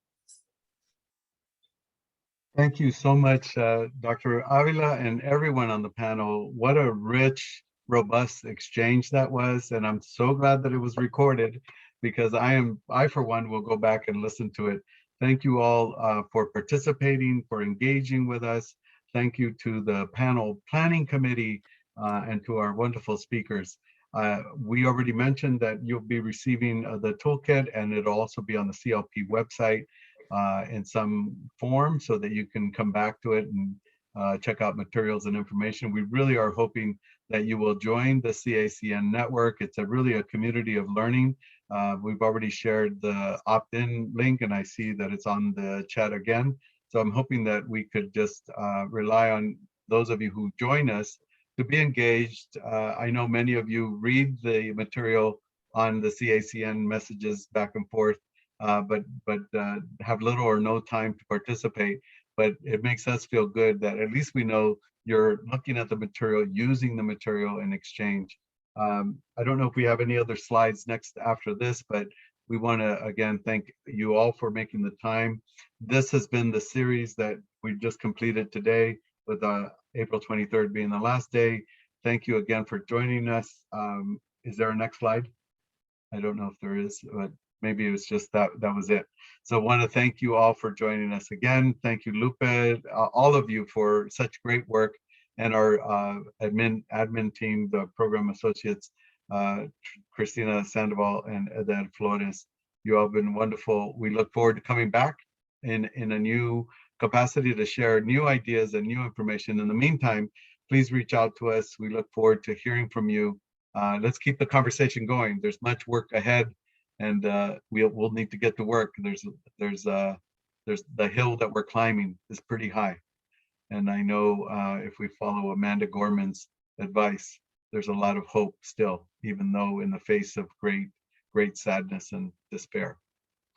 Thank you so much, Dr. Avila and everyone on the panel. What a rich, robust exchange that was. And I'm so glad that it was recorded because I for one will go back and listen to it. Thank you all for participating, for engaging with us. Thank you to the panel planning committee and to our wonderful speakers. We already mentioned that you'll be receiving the toolkit, and it'll also be on the CLP website in some form so that you can come back to it and check out materials and information. We really are hoping that you will join the CACN network. It's really a community of learning. We've already shared the opt-in link, and I see that it's on the chat again. So I'm hoping that we could just rely on those of you who join us to be engaged. I know many of you read the material on the CACN messages back and forth. but have little or no time to participate. But it makes us feel good that at least we know you're looking at the material, using the material in exchange. I don't know if we have any other slides next after this, but we want to again thank you all for making the time. This has been the series that we just completed today, with April 23rd being the last day. Thank you again for joining us. Is there a next slide? I don't know if there is, but maybe it was just that was it. So I want to thank you all for joining us again. Thank you, Lupe, all of you for such great work, and our admin team, the program associates, Cristina Sandoval and Edad Flores. You all have been wonderful. We look forward to coming back in a new capacity to share new ideas and new information. In the meantime, please reach out to us. We look forward to hearing from you. Let's keep the conversation going. There's much work ahead, and we'll need to get to work. There's the hill that we're climbing is pretty high, and I know if we follow Amanda Gorman's advice, there's a lot of hope still, even though in the face of great sadness and despair.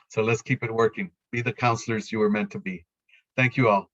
So let's keep it working. Be the counselors you were meant to be. Thank you all.